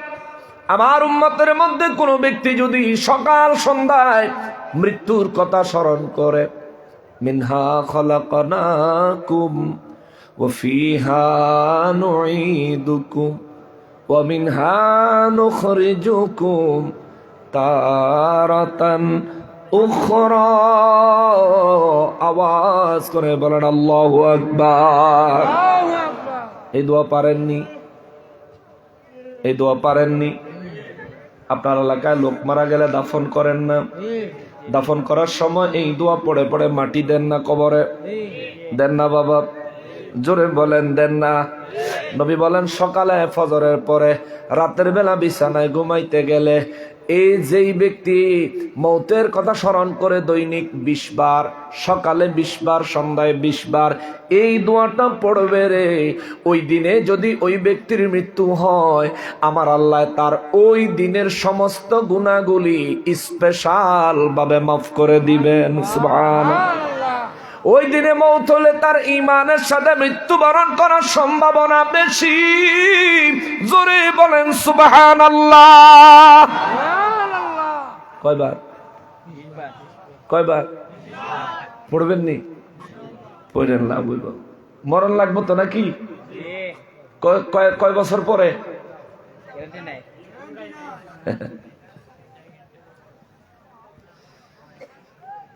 আমার উম্মতের মধ্যে কোনো ব্যক্তি যদি সকাল সন্ধ্যায় মৃত্যুর কথা স্মরণ করে, মিনহা খলাকনাকুম ওয়া ফিহা নুঈদুকুম ওয়া মিনহা নুখরিজুকুম তারাতান উখরা। আওয়াজ করে বলেন আল্লাহু আকবার। এই দোয়া পারেননি? এই দোয়া পারেননি? আপনার এলাকায় লোক মারা গেলে দাফন করেন না? দাফন করার সময় এই দোয়া পড়ে পড়ে মাটি দেন না কবরে? দেন না বাবা? জোরে বলেন দেন না? নবী বলেন সকালে ফজরের পরে রাতের বেলা বিছানায় ঘুমাইতে গেলে এই যেই ব্যক্তি মৌতের কথা স্মরণ করে দৈনিক 20 বার, সকালে 20 বার, সন্ধ্যায় 20 বার এই দোয়াটা পড়বে রে, ওই দিনে যদি ওই ব্যক্তির মৃত্যু হয় আমার আল্লাহ তার ওই দিনের সমস্ত গুনাহগুলি স্পেশাল ভাবে মাফ করে দিবেন। সুবহানাল্লাহ। ওই দিনে মৌত হলে তার ঈমানের সাথে মৃত্যুবরণ করার সম্ভাবনা বেশি। জোরে বলেন সুবহানাল্লাহ। কয়বার? কয়বার পড়বেন নি? পড়েন না, বলব মরণ লাগবো তো নাকি? কয় বছর পরে?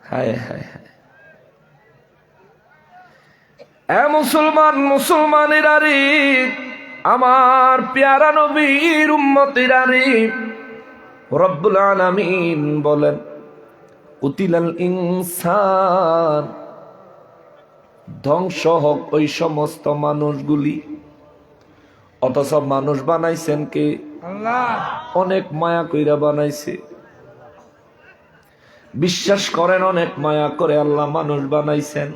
হায় হায় হায়। মুসলমান, মুসলমানেরা রে, আমার প্যারা নবীর উম্মতেরা রে, রব্বুল আলামিন বলেন কুতিলাল ইনসান, ধ্বংস হোক ওই সমস্ত মানুষগুলি। অথচ মানুষ বানাইছেন কে? আল্লাহ। অনেক মায়া কইরা বানাইছে। বিশ্বাস করেন অনেক মায়া করে আল্লাহ মানুষ বানাইছেন।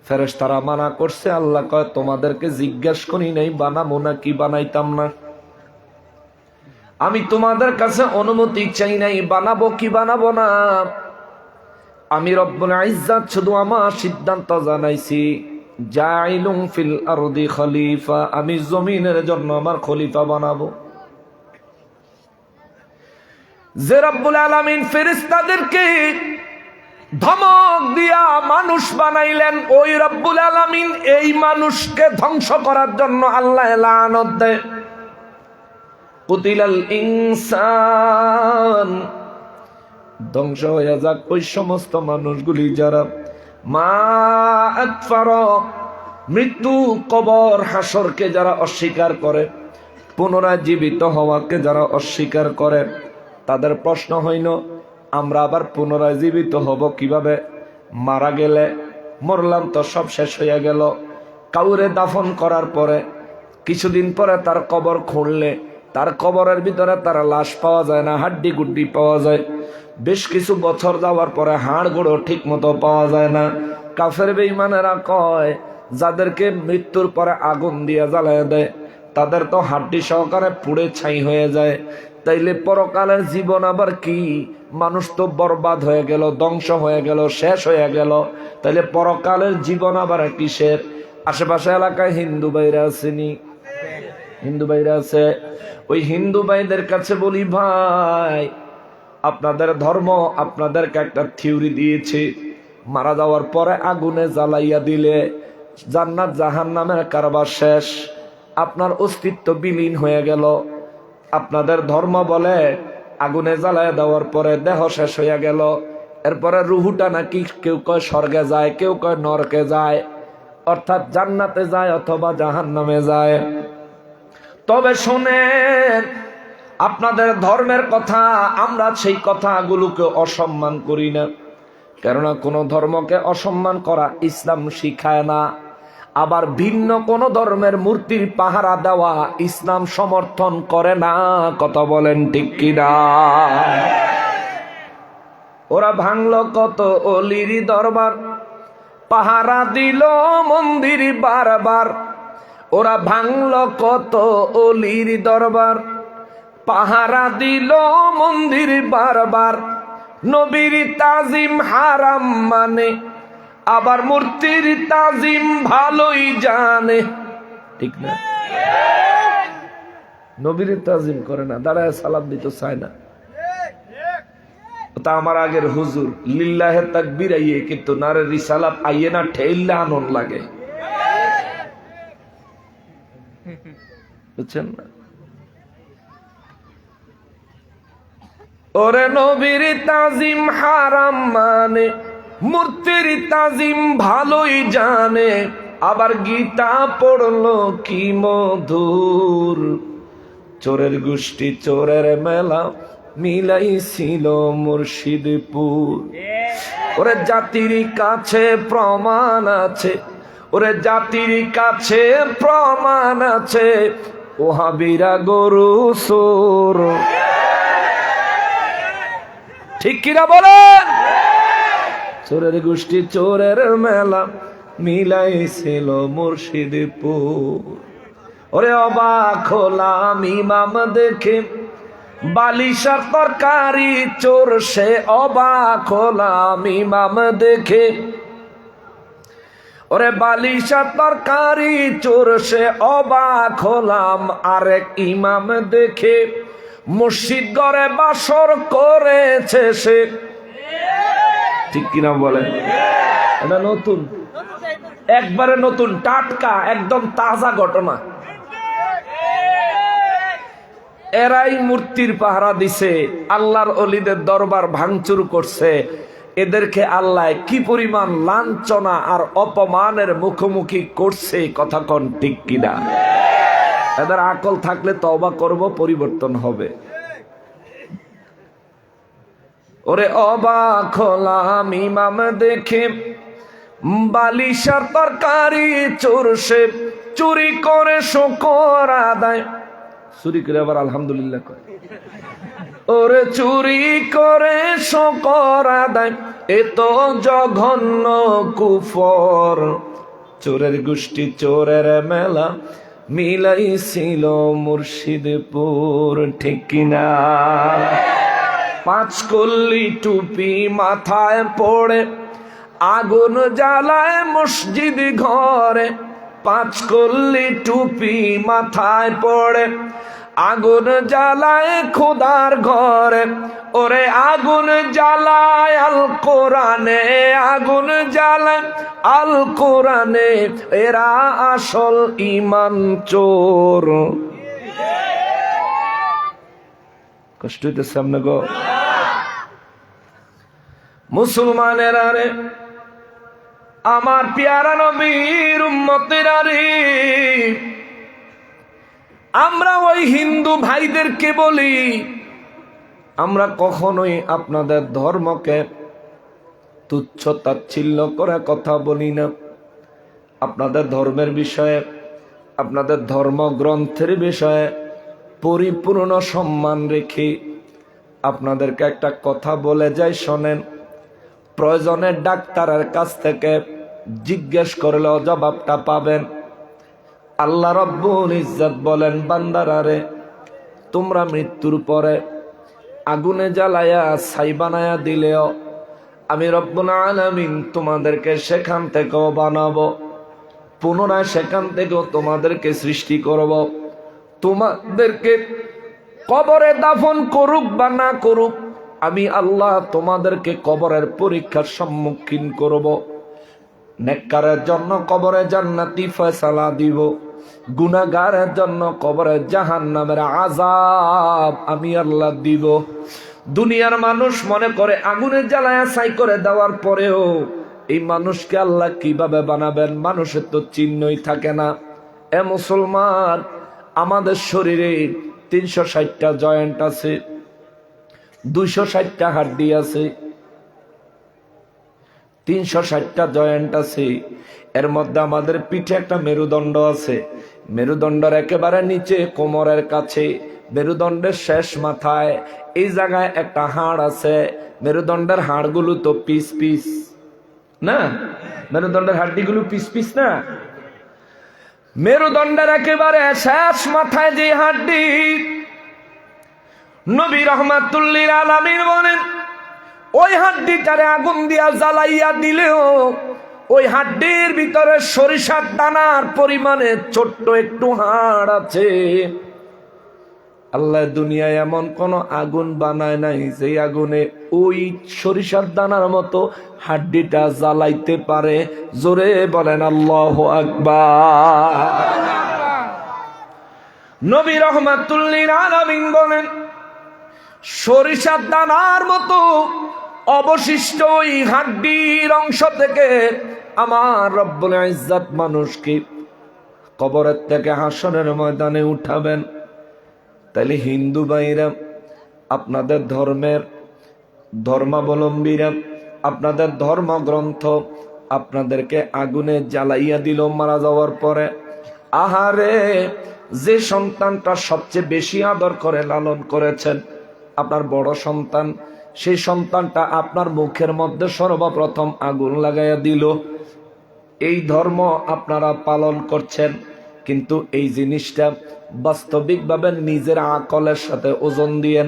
ফেরেশতারা মানা করছে, আল্লাহ কয় তোমাদেরকে জিজ্ঞেস করি নাই বানাবো না কি বানাইতাম না? আমি তোমাদের কাছে অনুমতি চাই নাই বানাবো কি বানাবো না। আমি রব্বুল ইজ্জত শুধু আমার সিদ্ধান্ত জানাইছি, জাইলুম ফিল আরদি খলিফা, আমি জমিনের জন্য আমার খলিফা বানাবো। যে রব্বুল আলামিন ফেরেশতাদেরকে ধমক দিয়া মানুষ বানাইলেন, ওই রব্বুল আলামিন এই মানুষকে ধ্বংস করার জন্য আল্লাহ লানত দেয়। কুতিলাল ইনসান, ধ্বংস হয়ে যাক ওই সমস্ত মানুষগুলি যারা মা আকফার, মৃত্যু, কবর, হাসরকে যারা অস্বীকার করে, পুনরায় জীবিত হওয়াকে যারা অস্বীকার করে। তাদের প্রশ্ন হইল আমরা আবার পুনরায় জীবিত হব কিভাবে? মারা গেলে মরলাম তো সব শেষ হয়ে গেল। কাউরে দাফন করার পরে কিছুদিন পরে তার কবর খুঁড়লে তার কবরের ভিতরে তার লাশ পাওয়া যায় না, হাড্ডি গুড্ডি পাওয়া যায়। বেশ কিছু বছর যাওয়ার পরে হাড় গোড়ো ঠিক মতো পাওয়া যায় না। কাফের বেঈমানেরা কয় যাদেরকে মৃত্যুর পরে আগুন দিয়ে জ্বালায় দেয় তাদের তো হাড্ডি সহকারে পুড়ে ছাই হয়ে যায়। তাইলে পরকালের জীবন আবার কি? মানুষ তো বরবাদ হয়ে গেল, ধ্বংস হয়ে গেল, শেষ হয়ে গেল। তাইলে পরকালের জীবন আবার কিসের? আশেপাশে এলাকায় হিন্দু ভাইরা আসেনি? হিন্দু ভাইরা আছে। ওই হিন্দু ভাইদের কাছে বলি, ভাই আপনাদের ধর্ম আপনাদেরকে একটা থিওরি দিয়েছে, মারা যাওয়ার পরে আগুনে জ্বালাইয়া দিলে জান্নাত জাহান্নামের কারবার শেষ, আপনার অস্তিত্ব বিলীন হয়ে গেল। আপনাদের ধর্ম বলে আগুনে জ্বালাইয়া দেওয়ার পরে দেহ শেষ হইয়া গেল, এরপরে রুহুটা নাকি কেউ কয় স্বর্গে যায়, কেউ কয় নরকে যায়, অর্থাৎ জান্নাতে যায় অথবা জাহান্নামে যায়। তবে শুনেন, আপনাদের ধর্মের কথা, আমরা সেই কথাগুলোকে অসম্মান করি না, কেননা কোনো ধর্মকে অসম্মান করা ইসলাম শিখায় না। আবার ভিন্ন কোন ধর্মের মূর্তির পাহারা দেওয়া ইসলাম সমর্থন করে না। কথা বলেন ঠিক কিনা? ওরা ভাঙলো কত অলির দরবার, পাহারা দিল মন্দির বারবার। ওরা ভাঙলো কত অলির দরবার, পাহারা দিল মন্দির বারবার। নবীর তাজিম হারাম মানে, আবার মূর্তির তাজিম ভালোই জানে। ঠিক না? নবীর তাজিম করে না, দাঁড়ায় সালাম দিতে চায় না। তা আমার আগের হুজুর লিল্লাহে তাকবীর আইয়ে, কিন্তু নারে রিসালাত আইয়ে না, ঠেইল্লা আনন্দ লাগে। বুঝছেন না? ওরে নবীর তাজিম হারাম মানে, মূর্তির তাজিম ভালোই জানে। আবার গীতা পড়লো কি মধুর, চোরের গোষ্ঠী চোরের মেলা মিলাইছিল মুর্শিদপুর। ওরে জাতির কাছে প্রমাণ আছে, ওরে জাতির কাছে প্রমাণ আছে, ওহাবিরা গরু চোর। ঠিক কিনা বলেন? চোরের গোষ্ঠী চোরের মেলা মিলাইছিল মুর্শিদপুর। ওরে অবাক হলাম ইমাম দেখে বালিশার তরকারি চোর সে, অবাক হলাম ইমাম দেখে। ওরে বালিশার তরকারি চোর সে, অবাক হলাম আরেক ইমাম দেখে। মসজিদ ঘরে বাসর করেছে সে। ঠিক কিনা বলেন? এটা নতুন, একবারে নতুন, টাটকা, একদম তাজা ঘটনা। এরাই মূর্তির পাহারা দিছে, আল্লাহর অলিদের দরবার ভাঙচুর করছে। এদেরকে আল্লাহ কি পরিমাণ লাঞ্ছনা আর অপমানের মুখোমুখি করছে, কথা কোন ঠিক কিনা? এদের আকল থাকলে তওবা করব, পরিবর্তন হবে। ওরে অবাক হলাম ইমাম দেখে বালিশার তরকারি চোর সে, চুরি করে শুকর আদায়। চুরি করে আবার আলহামদুলিল্লাহ করে। ওরে চুরি করে শুকর আদায়, এ তো জঘন্য কুফর। চোরের গোষ্ঠী চোরের মেলা মিলাইছিল মুর্শিদপুর। ঠিক কিনা? 5 কল্লি টুপি মাথায় পড়ে আগুন জ্বালায় মসজিদ ঘরে। 5 কল্লি টুপি মাথায় পড়ে আগুন জ্বালায় খোদার ঘরে। ওরে আগুন জ্বালায় আল কোরআনে, আগুন জ্বালায় আল কোরআনে, এরা আসল ইমান চোর। কষ্ট হইতেছে সামনে গো মুসলমানেরা রে, আমার পেয়ারা নবীর উম্মতেরা রে। আমরা ওই হিন্দু ভাইদেরকে বলি, আমরা কখনোই আপনাদের ধর্মকে তুচ্ছ তাচ্ছিল্য করে কথা বলি না। আপনাদের ধর্মের বিষয়ে, আপনাদের ধর্মগ্রন্থের বিষয়ে পরিপূর্ণ সম্মান রেখে আপনাদেরকে একটা কথা বলে যাই, শোনেন। প্রয়োজনে ডাক্তারের কাছ থেকে জিজ্ঞেস করলেও জবাবটা পাবেন। আল্লাহ রব্বুল ইজ্জত বলেন, বান্দারা রে, তোমরা মৃত্যুর পরে আগুনে জ্বালায়া ছাই বানায়া দিলেও আমি রব্বুল আলামিন তোমাদেরকে সেখান থেকেও বানাবো, পুনরায় সেখান থেকেও তোমাদেরকে সৃষ্টি করব। তোমাদেরকে কবরে দাফন করুক বা না করুক, আমি আল্লাহ তোমাদেরকে কবরের পরীক্ষার সম্মুখীন করব। নেককারের জন্য কবরে জান্নাতি ফয়সালা দিব, গুনাহগারের জন্য কবরে জাহান্নামের আযাব আমি আল্লাহ দিব। দুনিয়ার মানুষ মনে করে আগুনে জ্বালায়া ছাই করে দেওয়ার পরেও এই মানুষকে আল্লাহ কিভাবে বানাবেন? মানুষের তো চিহ্নই থাকে না। এ মুসলমান, আমাদের শরীরে 360টা জয়েন্ট আছে, 260টা হাড্ডি আছে, 360টা জয়েন্ট আছে। এর মধ্যে আমাদের পিঠে একটা মেরুদণ্ড আছে, মেরুদণ্ডের একেবারে নিচে কোমরের কাছে, মেরুদণ্ডের শেষ মাথায় এই জায়গায় একটা হাড় আছে। মেরুদণ্ডের হাড়গুলো তো পিস পিস না, মেরুদণ্ডের হাড্ডিগুলো পিস পিস না। মেরুদণ্ডের একেবারে শেষ মাথায় যে হাড্ডি, নবী রহমাতুল্লিল আলামিন বলেন, ওই হাড্ডিটারে আগুন দিয়া জ্বালাইয়া দিলেও ওই হাড্ডির ভিতরে সরিষার দানার পরিমাণে ছোট্ট একটু হাড় আছে। আল্লাহ দুনিয়ায় এমন কোন আগুন বানায় নাই যে আগুনে ওই সরিষার দানার মতো হাড্ডিটা জ্বালাইতে পারে। জোরে বলেন আল্লাহু আকবার। নবী রহমাতুল্লিল আলামিন বলেন, সরিষার দানার মতো অবশিষ্ট ওই হাড্ডির অংশ থেকে আমার রব্বুল ইজ্জত মানুষকে কবরের থেকে হাসরের ময়দানে উঠাবেন। তাইলে হিন্দু ভাইরা, আপনাদের ধর্মাবলম্বীরা, আপনাদের ধর্মগ্রন্থ আপনাদেরকে আগুনে জ্বালাইয়া দিল মারা যাওয়ার পরে। আহারে, যে সন্তানটা সবচেয়ে বেশি আদর করে লালন করেছেন, আপনার বড় সন্তান, সেই সন্তানটা আপনার মুখের মধ্যে সর্বপ্রথম আগুন লাগাইয়া দিল। এই ধর্ম আপনারা পালন করছেন, কিন্তু এই জিনিসটা বাস্তবিকভাবে নিজের আকলের সাথে ওজন দিয়েন।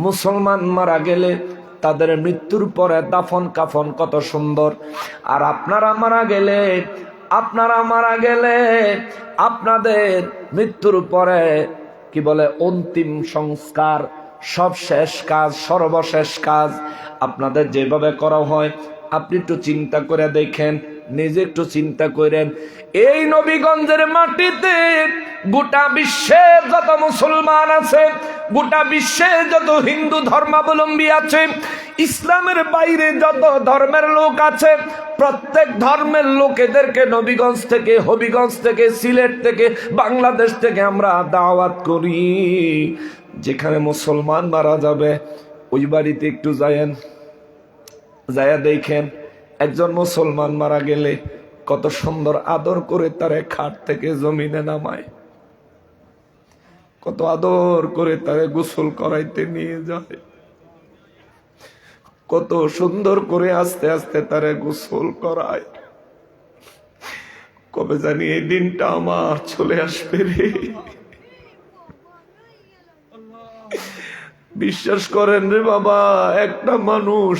মুসলমান মারা গেলে তাদের মৃত্যুর পরে দাফন কাফন কত সুন্দর, আর আপনারা মারা গেলে আপনাদের মৃত্যুর পরে কি বলে, অন্তিম সংস্কার, সব শেষ কাজ, সর্বশেষ কাজ আপনাদের যেভাবে করা হয়। আপনি একটু চিন্তা করে দেখেন, নিজে একটু চিন্তা করেন। এই নবীগঞ্জের মাটিতে গোটা বিশ্বে যত মুসলমান আছে, গোটা বিশ্বে যত হিন্দু ধর্মাবলম্বী আছে, ইসলামের বাইরে যত ধর্মের লোক আছে, প্রত্যেক ধর্মের লোকেদেরকে নবীগঞ্জ থেকে, হবিগঞ্জ থেকে, সিলেট থেকে, বাংলাদেশ থেকে আমরা দাওয়াত করি। যেখানে মুসলমান মারা যাবে ওই বাড়িতে একটু যায়া দেখেন, একজন মুসলমান মারা গেলে কত সুন্দর আদর করে তারে খাট থেকে জমিনে নামায়, কত আদর করে তারে গোসল করাইতে নিয়ে যায়, কত সুন্দর করে আস্তে আস্তে তারে গোসল করায়। কবে জানি এই দিনটা আমার চলে আসবে রে। বিশ্বাস করেন রে বাবা, একটা মানুষ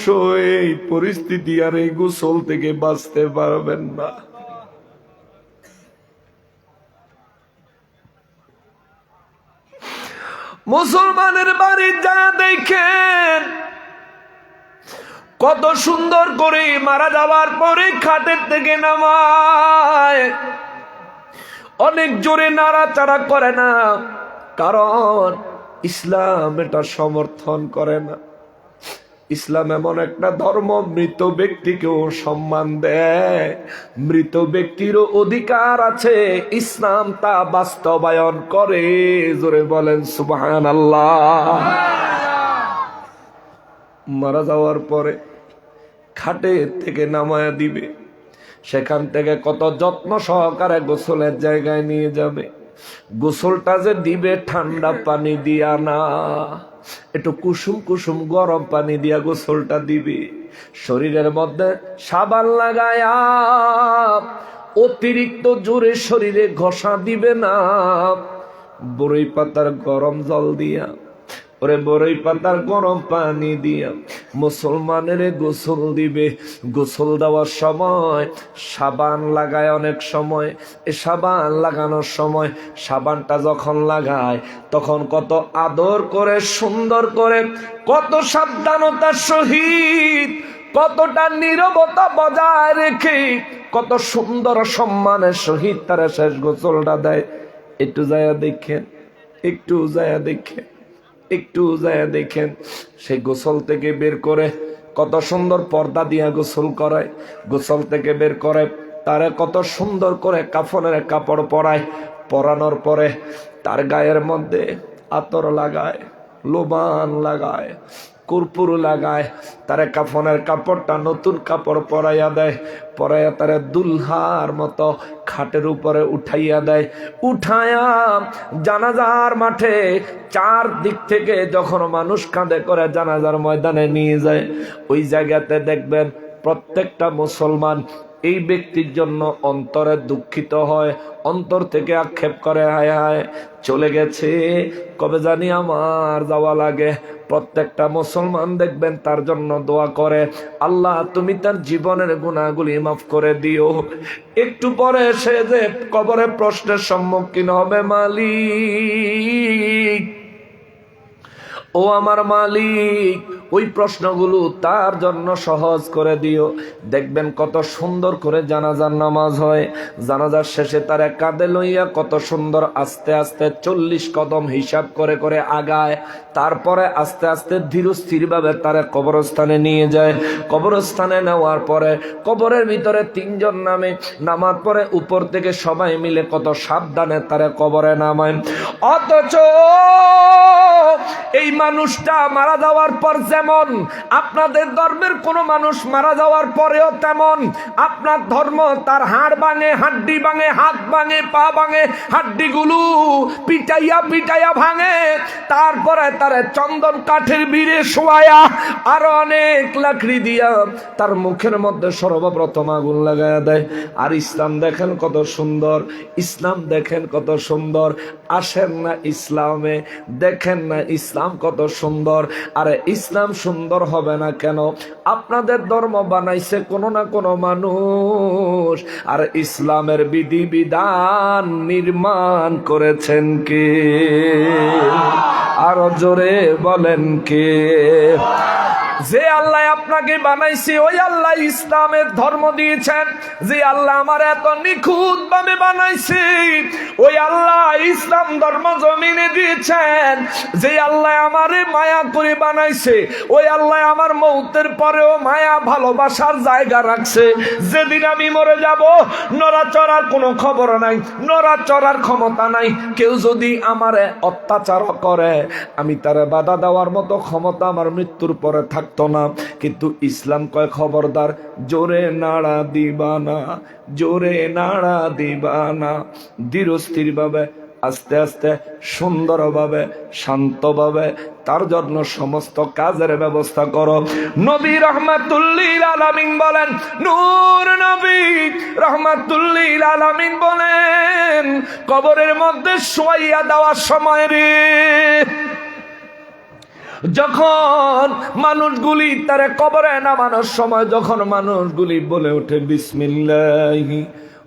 এই পরিস্থিতি আর এই গোসল থেকে বাঁচতে পারবেন না। মুসলমানের বাড়ি যা দেখেন, কত সুন্দর করে মারা যাওয়ার পরে খাটের থেকে নামায়, অনেক জোরে নাড়াচাড়া করে না, কারণ ইসলাম এটা সমর্থন করে না। ইসলাম এমন একটা ধর্ম, মৃত ব্যক্তিকেও সম্মান দেয়, মৃত ব্যক্তিরও অধিকার আছে, ইসলাম তা বাস্তবায়ন করে। জোরে বলেন সুবহানাল্লাহ। মারা যাওয়ার পরে খাটে থেকে নামায়া দিবে, সেখান থেকে কত যত্ন সহকারে গোসলের জায়গায় নিয়ে যাবে। গোসলটা যে দিবে ঠান্ডা পানি দিয়া না, একটু কুসুম কুসুম গরম পানি দিয়া গোসলটা দিবে। শরীরের মধ্যে সাবান লাগায়া অতিরিক্ত জোরে শরীরে ঘষা দিবে না, বড়ই পাতার গরম জল দিয়া, ওরে বড়ই পাতার গরম পানি দিয়া মুসলমানের গোসল দিবে। গোসল দেওয়ার সময় সাবান লাগায়, অনেক সময় এই সাবান লাগানোর সময় সাবানটা যখন লাগায় তখন কত আদর করে, সুন্দর করে, কত সাবধানতার সহিত, কতটা নীরবতা বজায় রেখে, কত সুন্দর সম্মানের সহিত তারা শেষ গোসলটা দেয়। একটু যায়া দেখেন, একটু যায়া দেখেন, একটু যায়া দেখেন। সেই গোসল থেকে বের করে কত সুন্দর পর্দা দিয়া গোসল করায়, গোসল থেকে বের করে তারে কত সুন্দর করে কাফনের কাপড় পরায়, পরানোর পরে তার গায়ের মধ্যে আতর লাগায়, লোবান লাগায়, কর্পূর লাগায়, তারে কাফনের কাপড়টা নতুন কাপড় পরাইয়া দেয়, পরাইয়া তারে দুলহার মতো খাটের উপরে উঠাইয়া দেয়। উঠায়া জানাজার মাঠে চার দিক থেকে যখন মানুষ কাঁধে করে জানাজার ময়দানে নিয়ে যায়, ওই জায়গাতে দেখবেন প্রত্যেকটা মুসলমান এই ব্যক্তির জন্য অন্তরে দুঃখিত হয়, অন্তর থেকে আক্ষেপ করে, হায় হায় চলে গেছে, কবে জানি আমার যাওয়া লাগে। প্রত্যেকটা মুসলমান দেখবেন তার জন্য দোয়া করে, আল্লাহ তুমি তার জীবনের গুনাহগুলি মাফ করে দিও। একটু পরে সে যে কবরে প্রশ্নের সম্মুখীন হবে, মালিক ও আমার মালিক, ওই প্রশ্নগুলো তার জন্য সহজ করে দিও। দেখবেন কত সুন্দর করে জানাজার নামাজ হয়। জানাজার শেষে তারা কাঁধে লইয়া কত সুন্দর আস্তে আস্তে 40 কদম হিসাব করে করে আগায়। তারপরে আস্তে আস্তে ধীর স্থির ভাবে তারা কবরস্থানে নিয়ে যায়। কবরস্থানে নেওয়ার পরে কবরের ভিতরে 3 জন নামে, নামার পরে উপর থেকে সবাই মিলে কত সাবধানে তারা কবরে নামায়। অথচ এই মানুষটা মারা যাওয়ার পর যেমন আপনাদের ধর্মের কোন মানুষ মারা যাওয়ার পরেও তেমন আপনার ধর্ম তার হাড় ভাঙে, হাড্ডি ভাঙে, হাত ভাঙে, পা ভাঙে, হাড্ডিগুলো পিটাইয়া পিটাইয়া ভাঙে। তারপরে তার চন্দন কাঠের বীরে শোয়ায়া আরো অনেক লাকড়ি দিয়া তার মুখের মধ্যে সর্বপ্রথম আগুন লাগায়া দেয়। আর ইসলাম দেখেন কত সুন্দর, ইসলাম দেখেন কত সুন্দর। আসেন না ইসলামে, দেখেন না ইসলাম কত সুন্দর। আরে ইসলাম সুন্দর হবে না কেন? আপনাদের ধর্ম বানাইছে কোনো না কোনো মানুষ, আর ইসলামের বিধি বিধান নির্মাণ করেছেন কে? আরো জোরে বলেন কে? যে আল্লাহ আপনাকে বানাইছে ওই আল্লাহ ইসলামের ধর্ম দিয়েছেন। যে আল্লাহ আমার এত নিখুঁত ভাবে বানাইছে ওই আল্লাহ ইসলাম ধর্ম জমিনে দিয়েছেন। যে আল্লাহ আমারে মায়া করে বানাইছে ওই আল্লাহ আমার মৌতের পরেও মায়া ভালোবাসার জায়গা রাখছে। যেদিন আমি মরে যাব নড়াচড়ার কোনো খবর নাই, নড়াচড়ার ক্ষমতা নাই। কেউ যদি আমারে অত্যাচার করে আমি তারে বাধা দেওয়ার মতো ক্ষমতা আমার মৃত্যুর পরে থাকতো না। কিন্তু ইসলাম কয় খবরদার, জোরে নাড়া দিবা না, জোরে নাড়া দিবা না। ধীর স্থির ভাবে আস্তে আস্তে সুন্দরভাবে শান্তভাবে তার জন্য সমস্ত কাজের ব্যবস্থা করো। নবী রহমাতুল্লিল আলামিন বলেন, নূর নবী রহমাতুল্লিল আলামিন বলেন, কবরের মধ্যে শোয়াইয়া দেওয়ার সময় রে, যখন মানুষগুলি তারে কবরে নামানোর সময় যখন মানুষগুলি বলে ওঠে বিসমিল্লাহি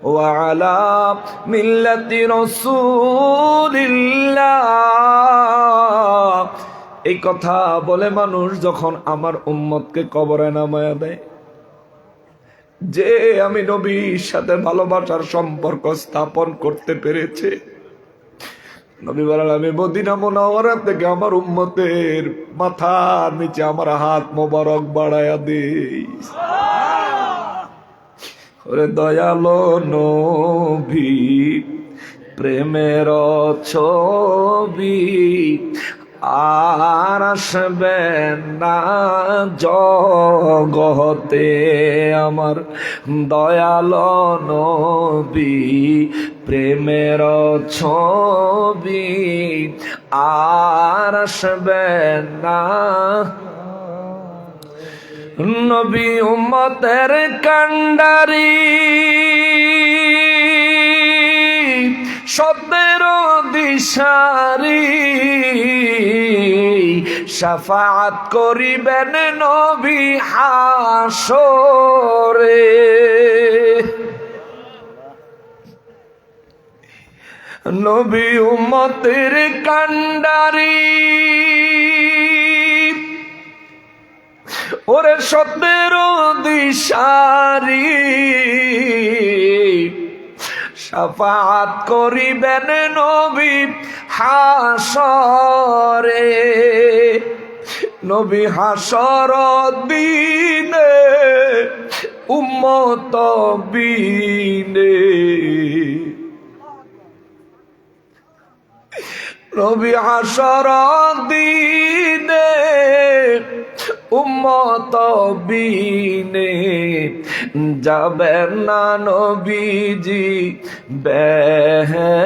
ওয়া আলা মিল্লাতি রাসূলিল্লাহ, এই কথা বলে মানুষ যখন আমার উম্মতকে কবরে নামায়া দেয়, যে আমি নবীর সাথে ভালোবাসার সম্পর্ক স্থাপন করতে পেরেছে, নবী বলেন আমি মদিনা মুনাওয়ারা থেকে আমার উম্মতের মাথার নিচে আমার হাত মোবারক বাড়ায়া দেই। ওরে দয়ালো নবী প্রেমের ছবি আর আসবে না জগতে, আমার দয়ালো নবী প্রেমের ছবি আর আসবে না। নবী উম্মতের কান্ডারি 17 দিশারি শাফাআত করিবেন নবী হাসরে। নবী উম্মতের কান্ডারি ওরে 17 দিশারি শাফাআত করিবেন নবী হাসরে। নবী হাসর দিনে উম্মত বিনে, নবী হাসর দিনে উম্মত বিনে যাবেন না নবীজি বেহেশতে,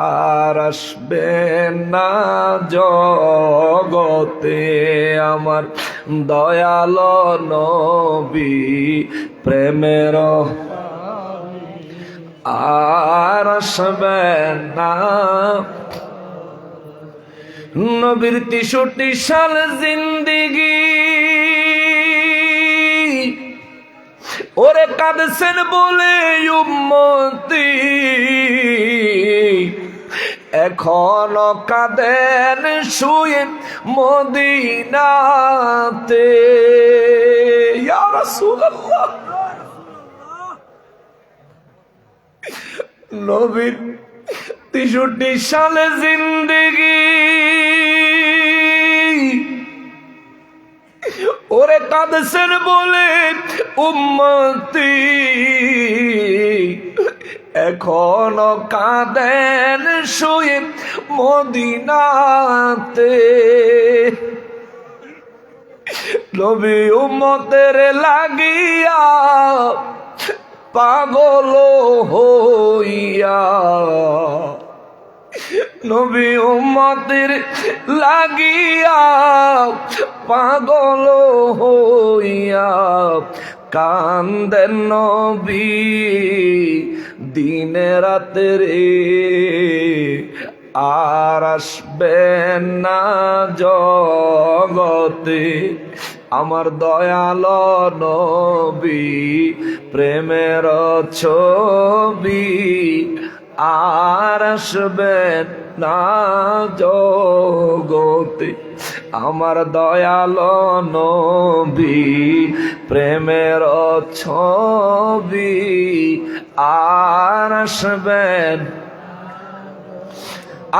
আর আসবেন না জগতে আমার দয়াল নবী প্রেমের, আর আসবেন না। নবীর 63 সাল জিন্দিগি ওরে কাঁদছেন বলে উম্মতি এখনো কাঁদেন শুয়ে মদিনাতে। ইয়া রাসূলুল্লাহ, নবীর 63 সালে জিন্দেগি, ওরে কাঁদছেন বলে উম্মতি, এখনো কাঁদেন শুয়ে মদিনাতে। নবী উম্মতের লাগিয়া পাগল হইয়া, নবী উম্মতের লাগিয়া পাগল হইয়া কান্দেন নবী দিনে রাতে রে, আর আসবেন না জগতে আমার দয়াল নবী, প্রেমের ছবি আর আসবেন না জগতে আমার দয়াল নবী, প্রেমের ছবি আর আসবেন।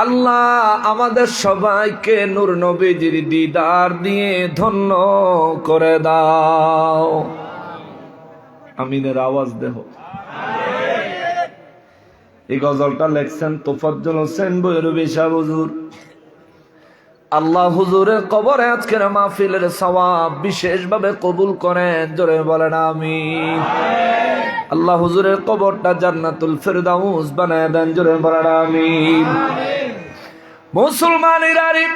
আল্লাহ আমাদের সবাইকে নূর নবীজির দিদার দিয়ে ধন্য করে দাও। আমিনের আওয়াজ দেহ। এই গজলটা লেখছেন তোফাজ্জল হোসেন বৈরবী সাহেব হুজুর। আল্লাহ হুজুরের কবরে আজকের মাহফিলের সওয়াব বিশেষভাবে কবুল করেন, জোরে বলেন আমিন। আল্লাহ হুজুরের কবরটা জান্নাতুল ফেরদাউস বানায় দেন, জোরে বলেন আমিন। মুসলমানেরা রে,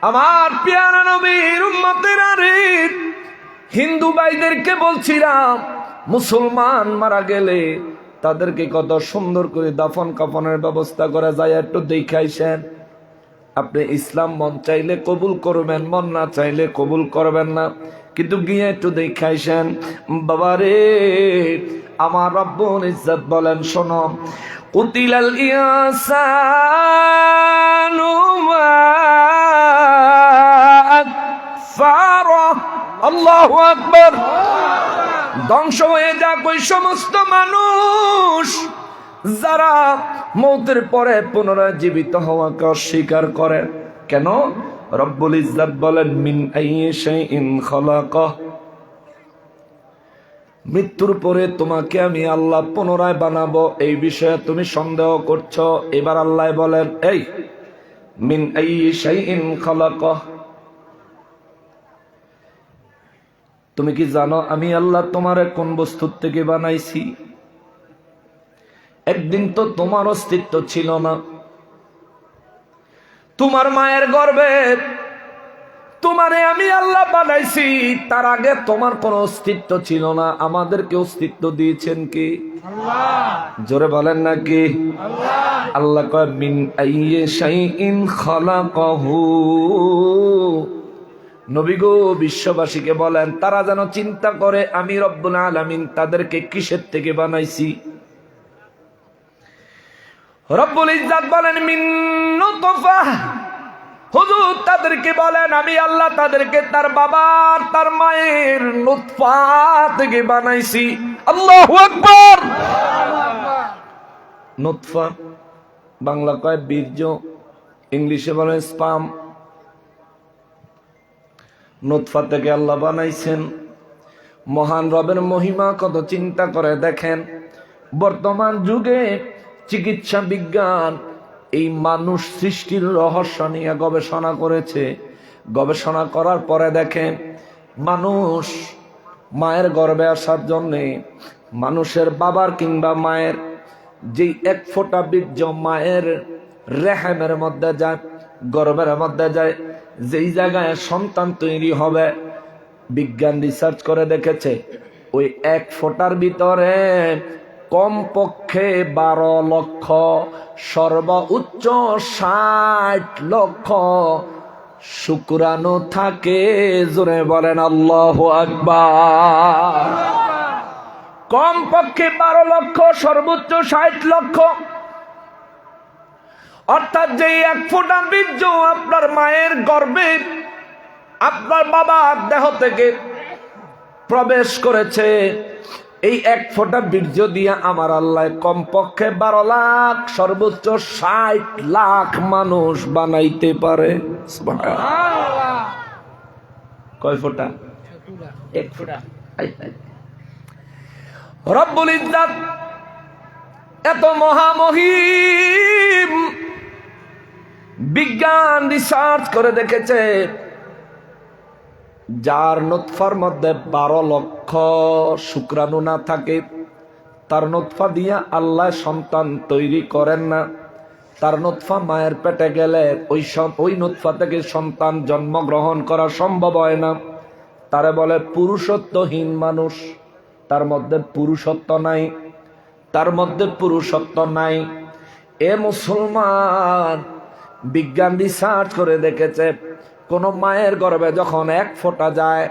আমার প্যারা নবীর উম্মতেরা রে, হিন্দু ভাইদেরকে বলছিলাম মুসলমান মারা গেলে তাদেরকে কত সুন্দর করে দাফন কাফনের ব্যবস্থা করা যায়, একটু দেখাইছেন। আপনি ইসলাম মন চাইলে কবুল করবেন, মন না চাইলে কবুল করবেন না, কিন্তু গিয়ে একটু দেখাইছেন। বাবারে, আমার রব্বুল ইজ্জত বলেন, শোনো, কুতিলাল ইনসানু মা আকফারা। আল্লাহু আকবার। ধ্বংস হয়ে যাক ওই সমস্ত মানুষ যারা মৌতের পরে পুনরায় জীবিত হওয়াকে অস্বীকার করে। কেন? রব্বুল ইজ্জত বলেন, মিন আইয়ি শাইইন খালাকাহ। মৃত্যুর পরে তোমাকে আমি আল্লাহ পুনরায় বানাবো, এই বিষয়ে তুমি সন্দেহ করছো। এবার আল্লাহ বলেন, এই মিন আইয়ি শাইইন খালাকাহ, তুমি কি জানো আমি আল্লাহ তোমারে কোন বস্তুর থেকে বানাইছি? একদিন তো তোমার অস্তিত্ব ছিল না, তোমার মায়ের গর্ভে তোমারে আমি আল্লাহ বানাইছি, তার আগে তোমার কোনো অস্তিত্ব ছিল না। আমাদেরকে অস্তিত্ব দিয়েছেন কি? আল্লাহ। জোরে বলেন না কি? আল্লাহ। আল্লাহ কয়, মিন আইয়ি শাইইন খালাকাহু। নবী গো, বিশ্ববাসীকে বলেন তারা যেন চিন্তা করে আমি রব্বুল আলামিন তাদেরকে কিসের থেকে বানাইছি। রব্বুল ইজ্জত বলেন, মিন নুতফাহ। হুজুর তাদেরকে বলেন আমি আল্লাহ তাদেরকে তার বাবার তার মায়ের নুতফা থেকে বানাইছি। আল্লাহু আকবার। নুতফা বাংলা কয় বীর্য, ইংলিশে বলে স্পাম। নুতফা থেকে আল্লাহ বানাইছেন। মহান রবের মহিমা কত চিন্তা করে দেখেন। বর্তমান যুগে চিকিৎসা বিজ্ঞান এই মানুষ সৃষ্টির রহস্য নিয়ে গবেষণা করেছে। গবেষণা করার পরে দেখেন মানুষ মায়ের গর্ভে আসার জন্যে মানুষের বাবার কিংবা মায়ের যেই এক ফোঁটা বীর্য মায়ের রেহেমের মধ্যে যায়, গর্ভের মধ্যে যায়, যেই জায়গায় সন্তান তৈরি হবে, বিজ্ঞান রিসার্চ করে দেখেছে ওই এক ফোঁটার ভিতরে কমপক্ষে 12 লক্ষ, সর্বোচ্চ 60 লক্ষ শুক্রাণু থাকে। জোরে বলেন আল্লাহু আকবার। কমপক্ষে 12 লক্ষ, সর্বোচ্চ 60 লক্ষ। অর্থাৎ যে এক ফোঁটা বীর্য আপনার মায়ের গর্ভে আপনার বাবার দেহ থেকে প্রবেশ করেছে, এই এক ফোঁটা বীর্য দিয়ে আমার আল্লাহ কমপক্ষে 12 লাখ সর্বোচ্চ 60 লাখ মানুষ বানাইতে পারে। সুবহানাল্লাহ। কয় ফোঁটা? এক ফোঁটা। রব্বুল ইজ্জত এত মহামহিম, বিজ্ঞান রিসার্চ করে দেখেছে যার নুতফার মধ্যে 12 লক্ষ শুক্রাণু না থাকে, তার নুতফা দিয়া আল্লাহ সন্তান তৈরি করেন না। তার নুতফা মায়ের পেটে গেলে ওই নুতফা থেকে সন্তান জন্মগ্রহণ করা সম্ভব হয় না। তারে বলে পুরুষত্বহীন মানুষ। তার মধ্যে পুরুষত্ব নাই, তার মধ্যে পুরুষত্ব নাই। এ মুসলমান, বিজ্ঞান রিসার্চ করে দেখেছে কোন মায়ের গর্ভে যখন এক ফোঁটা যায়,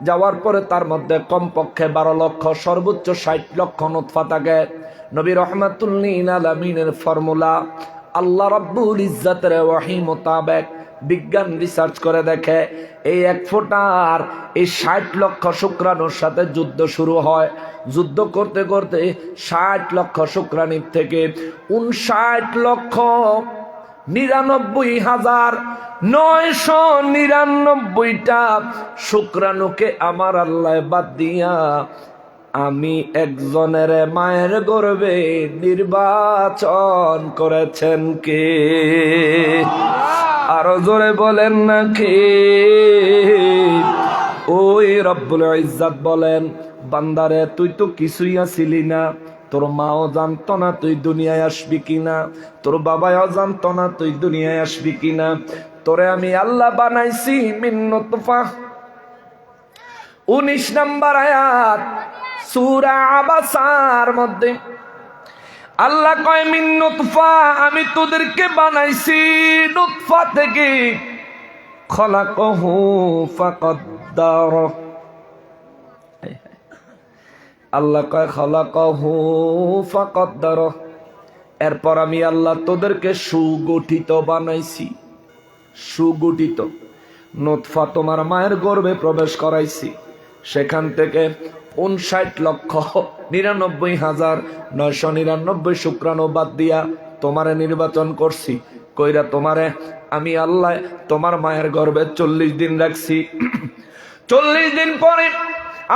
যাওয়ার পরে তার মধ্যে কমপক্ষে 12 লক্ষ সর্বোচ্চ 60 লক্ষ নুতফা থাকে। নবী রাহমাতুল লিল আলামিনের ফর্মুলা, আল্লাহ রাব্বুল ইজ্জতের ওহী মোতাবেক বিজ্ঞান রিসার্চ করে দেখে এই এক ফোঁটার এই 60 লক্ষ শুক্রাণুর সাথে যুদ্ধ শুরু হয়। যুদ্ধ করতে করতে 60 লক্ষ শুক্রাণুর থেকে 59,999টা শুক্রাণুকে আমার আল্লাহ বাদ দিয়া আমি একজনের মায়ের গর্ভে নির্বাচন করেছেন কে? আরো জোরে বলেন না কে? ওই রব্বুল ইজ্জত বলেন, বান্দারে তুই তো কিছুই আছিলি না, তোর মাও জানতো না তুই দুনিয়ায় আসবি কিনা, তোর বাবাও জানতো না তুই দুনিয়ায় আসবি কিনা। তোরে আমি আল্লাহ বানাইছি মিন নুতফা। 19 নম্বর আয়াত সূরা আবাসার মধ্যে আল্লাহ কয় মিন নুতফা, আমি তোদেরকে বানাইছি নুতফা থেকে। খলাকহু ফাকদ্দার, আল্লাহ কয় খলাকহু ফাকদ্দার। এরপর আমি আল্লাহ তোদেরকে সুগঠিত বানাইছি। সুগঠিত নুতফা তোমার মায়ের গর্ভে প্রবেশ করাইছি, সেখান থেকে 59,99,999 শুক্রাণু বাদ দিয়া তোমারে নির্বাচন করছি। কইরা তোমারে আমি আল্লাহ তোমার মায়ের গর্ভে 40 দিন রাখছি। 40 দিন পরে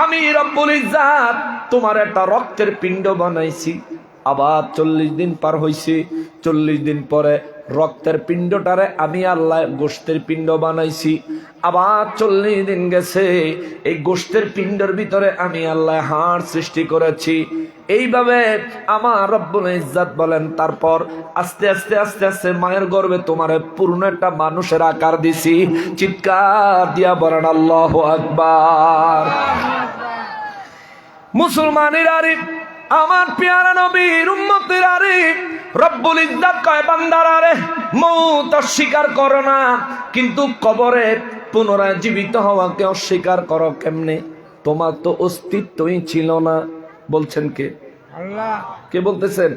আমি রব্বুল ইজ্জত তোমার একটা রক্তের পিণ্ড বানাইছি। আবার 40 দিন পার হইছে, 40 দিন পরে রক্তের পিণ্ডটারে আমি আল্লাহ গোশতের পিণ্ড বানাইছি। আবার 40 দিন গেছে, এই গোশতের পিণ্ডের ভিতরে আমি আল্লাহ হাড় সৃষ্টি করেছি। এইভাবে আমার রব্বুল ইজ্জত বলেন, তারপর আস্তে আস্তে আস্তে আস্তে মায়ের গর্ভে তোমারে পূর্ণ একটা মানুষের আকার দিছি। চিৎকার দিয়া বলেন আল্লাহু আকবার। মুসলমানের আরে, আমার পেয়ারা নবীর উম্মতের আরে, রব্বুল ইজ্জত কয় বান্দারা রে, মউত অস্বীকার করো না, কিন্তু কবরে পুনরায় জীবিত হওয়াকে অস্বীকার করো কেমনে? তোমার তো অস্তিত্বই ছিল না। বলছেন কে? আল্লাহ। কে বলতেছেন?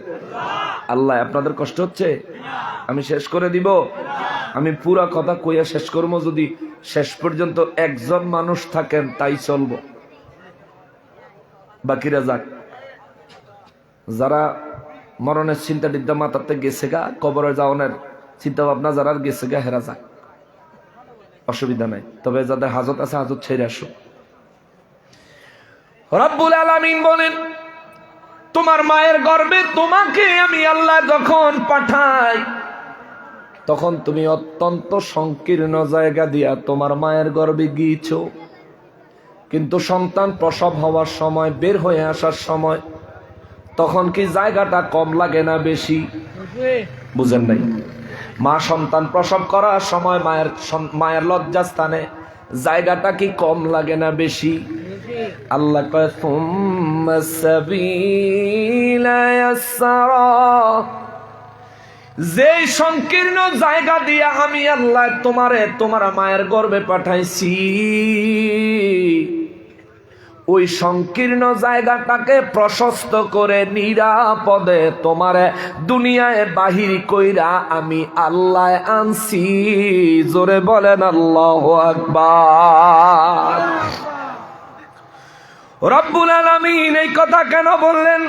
আল্লাহ। আপনাদের কষ্ট হচ্ছে? আমি শেষ করে দিব। আমি পুরা কথা কইয়া শেষ করবো, যদি শেষ পর্যন্ত একজন মানুষ থাকেন তাই চলবো, বাকিরা যাক। যারা মরণের চিন্তা টিন্তা মাথাতে গেছে গা, কবরে যাওয়ার চিন্তা ভাবনা যারা গেছে গা, হেরা যাক, অসুবিধা নাই। তবে যাদের হাজত আছে হাজত ছেড়ে আসো। রব্বুল আলামিন বলেন, তোমার মায়ের গর্ভে তোমাকে আমি আল্লাহ যখন পাঠাই, তখন তুমি অত্যন্ত সংকীর্ণ জায়গা দিয়া তোমার মায়ের গর্ভে গিয়েছ। কিন্তু সন্তান প্রসব হওয়ার সময়, বের হয়ে আসার সময়, তখন কি জায়গাটা কম লাগে না বেশি? বুঝেন নাই? মা সন্তান প্রসব করার সময় মায়ের লজ্জাস্থানে জায়গাটা কি কম লাগে না বেশি? আল্লাহ কয় সুম্মা সাবিলা ইয়াসসারা, যে সংকীর্ণ জায়গা দিয়া আমি আল্লাহ তোমার মায়ের গর্ভে পাঠাইছি, ওই সংকীর্ণ জায়গাটাকে প্রশস্ত করে নিরাপদে তোমারে দুনিয়ায় বাহির কইরা আমি আল্লাহ আনছি। জোরে বলেন আল্লাহু আকবার। রব্বুল আলামিন এই কথা কেন বললেন?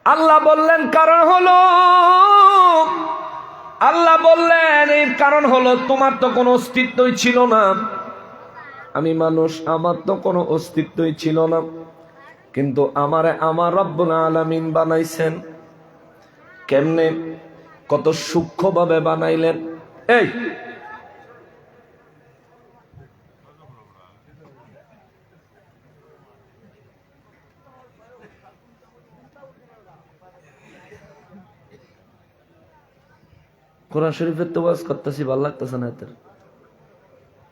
আল্লাহ বললেন কারণ হলো, আল্লাহ বললেন এর কারণ হলো তোমার তো কোনো অস্তিত্বই ছিল না। আমি মানুষ, আমার তো কোনো অস্তিত্বই ছিল না, কিন্তু আমারে আমার রব্বুল আলামিন বানাইছেন। কেমনে? কত সূক্ষ্মভাবে বানাইলেন। এই কোরআন শরীফের তো ওয়াজ করতেছি, ভালো লাগতেছে না এত।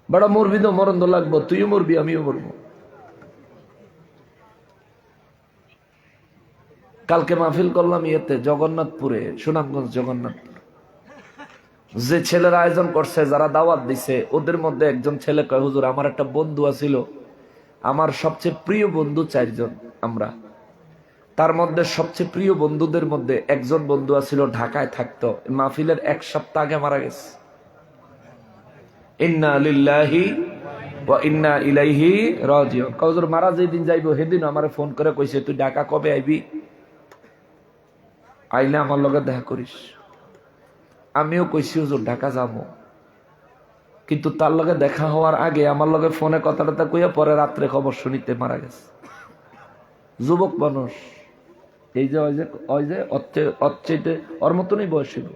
বড় মরবি তো, মরণ তো লাগবো, তুইও মরবি আমিও মরবো। কালকে মাহফিল করলাম ইয়েতে জগন্নাথপুরে, সুনামগঞ্জ জগন্নাথপুর। যে ছেলেরা আয়োজন করছে, যারা দাওয়াত দিছে, ওদের মধ্যে একজন ছেলে কয়, হুজুর আমার একটা বন্ধু আছিল, আমার সবচেয়ে প্রিয় বন্ধু 4 জন আমরা, তার মধ্যে সবচেয়ে প্রিয় বন্ধুদের মধ্যে একজন বন্ধু আছিল ঢাকায় থাকতো, মাহফিলের 1 সপ্তাহ আগে মারা গেছে। ইন্না লিল্লাহি ওয়া ইন্না ইলাইহি রাজিউন। হুজুর মারা যেদিন যাইবো সেদিন আমারে ফোন করে কইছে, তুই ঢাকা কবে আইবি? আইলে আমার লগে দেখা করিস। আমিও কইছি হুজুর ঢাকা যাবো, কিন্তু তার লগে দেখা হওয়ার আগে আমার লগে ফোনে কথাটা কইয়া পরে রাত্রে খবর শুনিতে মারা গেছে। যুবক মানুষ, এই যে ওই যে অচ্চেতে ওর মতনই বয়স ছিল,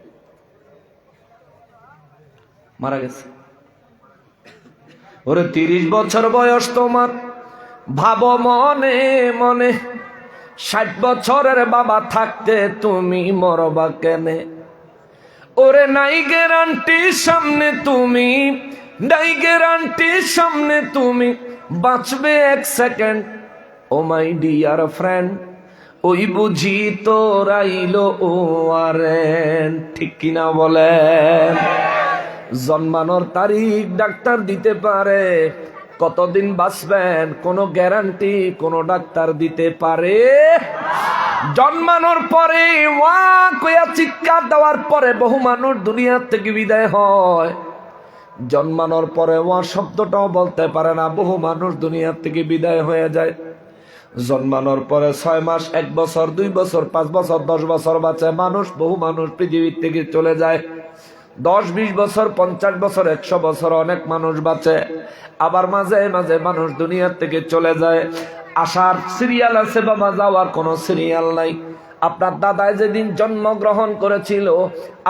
মারা গেছে। ওরে 30 বছর বয়স তোমার, ভাবো মনে মনে 60 বছরের বাবা থাকতে তুমি মরবা কেনে? ওরে নাই গ্যারান্টি সামনে তুমি, নাই গ্যারান্টি সামনে তুমি বাঁচবে 1 second. Oh my dear friend, ওই বুঝি তোরাইলো ও আরেন। ঠিক কিনা বলেন? জন্মানোর তারিখ ডাক্তার দিতে পারে, কতদিন বাঁচবেন কোনো গ্যারান্টি কোন ডাক্তার দিতে পারে? জন্মানোর পরে ওয়া কইয়া চিৎকার দেওয়ার পরে বহু মানুষ দুনিয়া থেকে বিদায় হয়। জন্মানোর পরে ওয়া শব্দটাও বলতে পারে না, বহু মানুষ দুনিয়া থেকে বিদায় হয়ে যায়। জন্মানোর পরে 6 মাস, 1 বছর, 2 বছর, 5 বছর, 10 বছর বাঁচে মানুষ, বহু মানুষ পৃথিবীর থেকে চলে যায়। 10, 20 বছর, 50 বছর, 100 বছর অনেক মানুষ বাঁচে। আবার মাঝে মাঝে মানুষ দুনিয়ার থেকে চলে যায়। আসার সিরিয়াল আছে বাবা, যাওয়ার কোনো সিরিয়াল নাই। আপনার দাদায় যেদিন জন্মগ্রহণ করেছিল,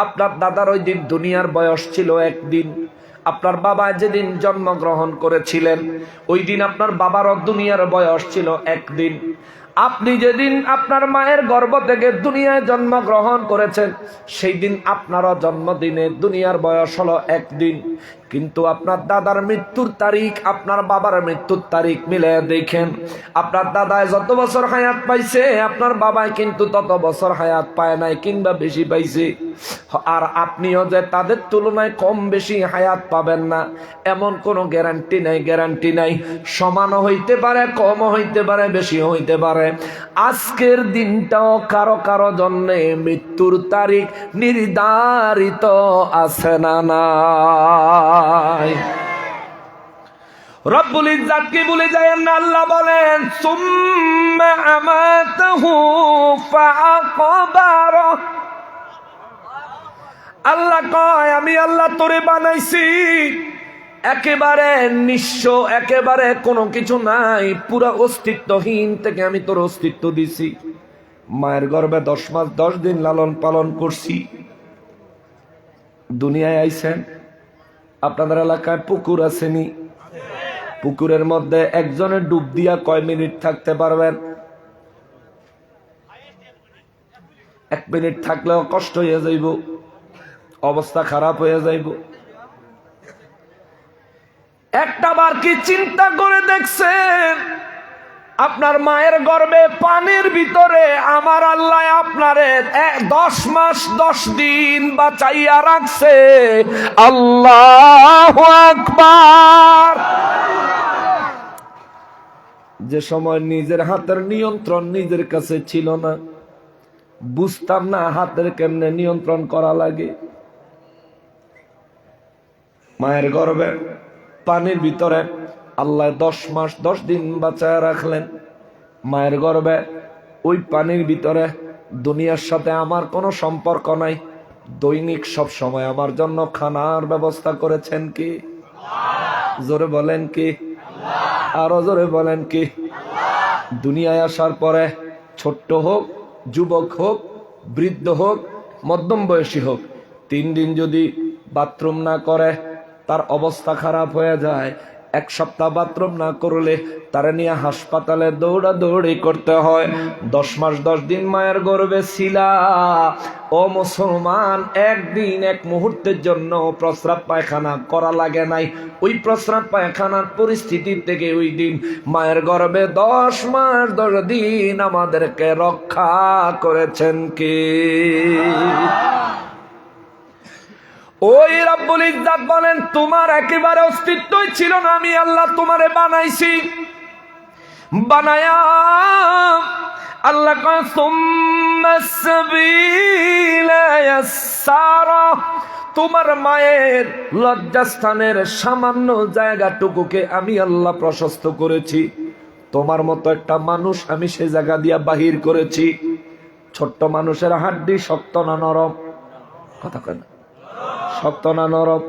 আপনার দাদার ওই দিন দুনিয়ার বয়স ছিল 1 দিন। আপনার বাবা যেদিন জন্মগ্রহণ করেছিলেন, ওই দিন আপনার বাবারও দুনিয়ার বয়স ছিল 1 দিন। আপনি যেদিন আপনার মায়ের গর্ভ থেকে দুনিয়ায় জন্মগ্রহণ করেছেন, সেই দিন আপনারও জন্মদিনে দুনিয়ার বয়স হলো 1 দিন। কিন্তু আপনার দাদার মৃত্যুর তারিখ আপনার বাবার মৃত্যুর তারিখ মিলে দেখেন, আপনার দাদায় যত বছর হায়াত পাইছে, আপনার বাবায় কিন্তু তত বছর হায়াত পায় নাই, কিংবা বেশি পাইছে। আর আপনিও যে তাদের তুলনায় কম বেশি হায়াত পাবেন না এমন কোনো গ্যারান্টি নাই, গ্যারান্টি নাই। সমানও হইতে পারে, কমও হইতে পারে, বেশি হইতে পারে। আজকের দিনটাও কারো কারো জন্যে মৃত্যুর তারিখ নির্ধারিত আছে না নাই? রব্বুল ইজ্জাত কি ভুলে যায় না? আল্লাহ বলেন সুম্মা আমাতাহু ফাআকবারা। আল্লাহ কয় আমি আল্লাহ তোরে বানাইছি একেবারে নিঃস্ব, একেবারে কোনো কিছু নাই, পুরা অস্তিত্বহীন থেকে আমি তোর অস্তিত্ব দিছি। মায়ের গর্ভে 10 মাস 10 দিন লালন পালন করছি। দুনিয়ায় আইছেন, আপনাদের এলাকায় পুকুর আসেনি? পুকুরের মধ্যে একজনে ডুব দিয়া কয় মিনিট থাকতে পারবেন? 1 মিনিট থাকলেও কষ্ট হয়ে যাইব, অবস্থা খারাপ হয়ে যাইব। একটা বার কি চিন্তা করে দেখছেন, আপনার মায়ের গর্ভে পানির ভিতরে আমার আল্লাহ আপনারে 10 মাস 10 দিন বাঁচাইয়া রাখছে? আল্লাহু আকবার। যে সময় নিজের হাতের নিয়ন্ত্রণ নিজের কাছে ছিল না, বুঝতাম না হাতের কেমনে নিয়ন্ত্রণ করা লাগে। মায়ের গর্ভে পানির ভিতরে আল্লাহ 10 মাস 10 দিন বাঁচায় রাখলেন। মায়ের গর্ভে ওই পানির ভিতরে দুনিয়ার সাথে আমার কোনো সম্পর্ক নাই, দৈনিক সব সময় আমার জন্য খানার ব্যবস্থা করেছেন কি? জোরে বলেন কি? আরো জোরে বলেন কি? দুনিয়ায় আসার পরে ছোট্ট হোক, যুবক হোক, বৃদ্ধ হোক, মধ্যম বয়সী হোক, 3 দিন যদি বাথরুম না করে তার অবস্থা খারাপ হয়ে যায়। 1 সপ্তাহ বাথরুম না করলে তারা নিয়ে হাসপাতালে দৌড়াদৌড়ি করতে হয়। 10 মাস 10 দিন মায়ের গর্ভে ছিলা। ও মুসলমান, একদিন 1 মুহূর্তের জন্য প্রস্রাব পায়খানা করা লাগে নাই। ওই প্রস্রাব পায়খানার পরিস্থিতি থেকে ওই দিন মায়ের গর্ভে 10 মাস 10 দিন আমাদেরকে রক্ষা করেছেন কে? ওই রব্বুল ইজ্জত বলেন, তোমার একেবারে অস্তিত্বই ছিল না, আমি আল্লাহ তোমারে বানাইছি। বানায়া আল্লাহ কয় সুম্মাস সাবিলা ইয়াসসারা, তোমার মায়ের লজ্জাস্থানের সামান্য জায়গাটুকুকে আমি আল্লাহ প্রশস্ত করেছি। তোমার মতো একটা মানুষ আমি সে জায়গা দিয়া বাহির করেছি। ছোট্ট মানুষের হাড্ডি শক্ত না নরম? কথা কয় না, শক্ত না নরম?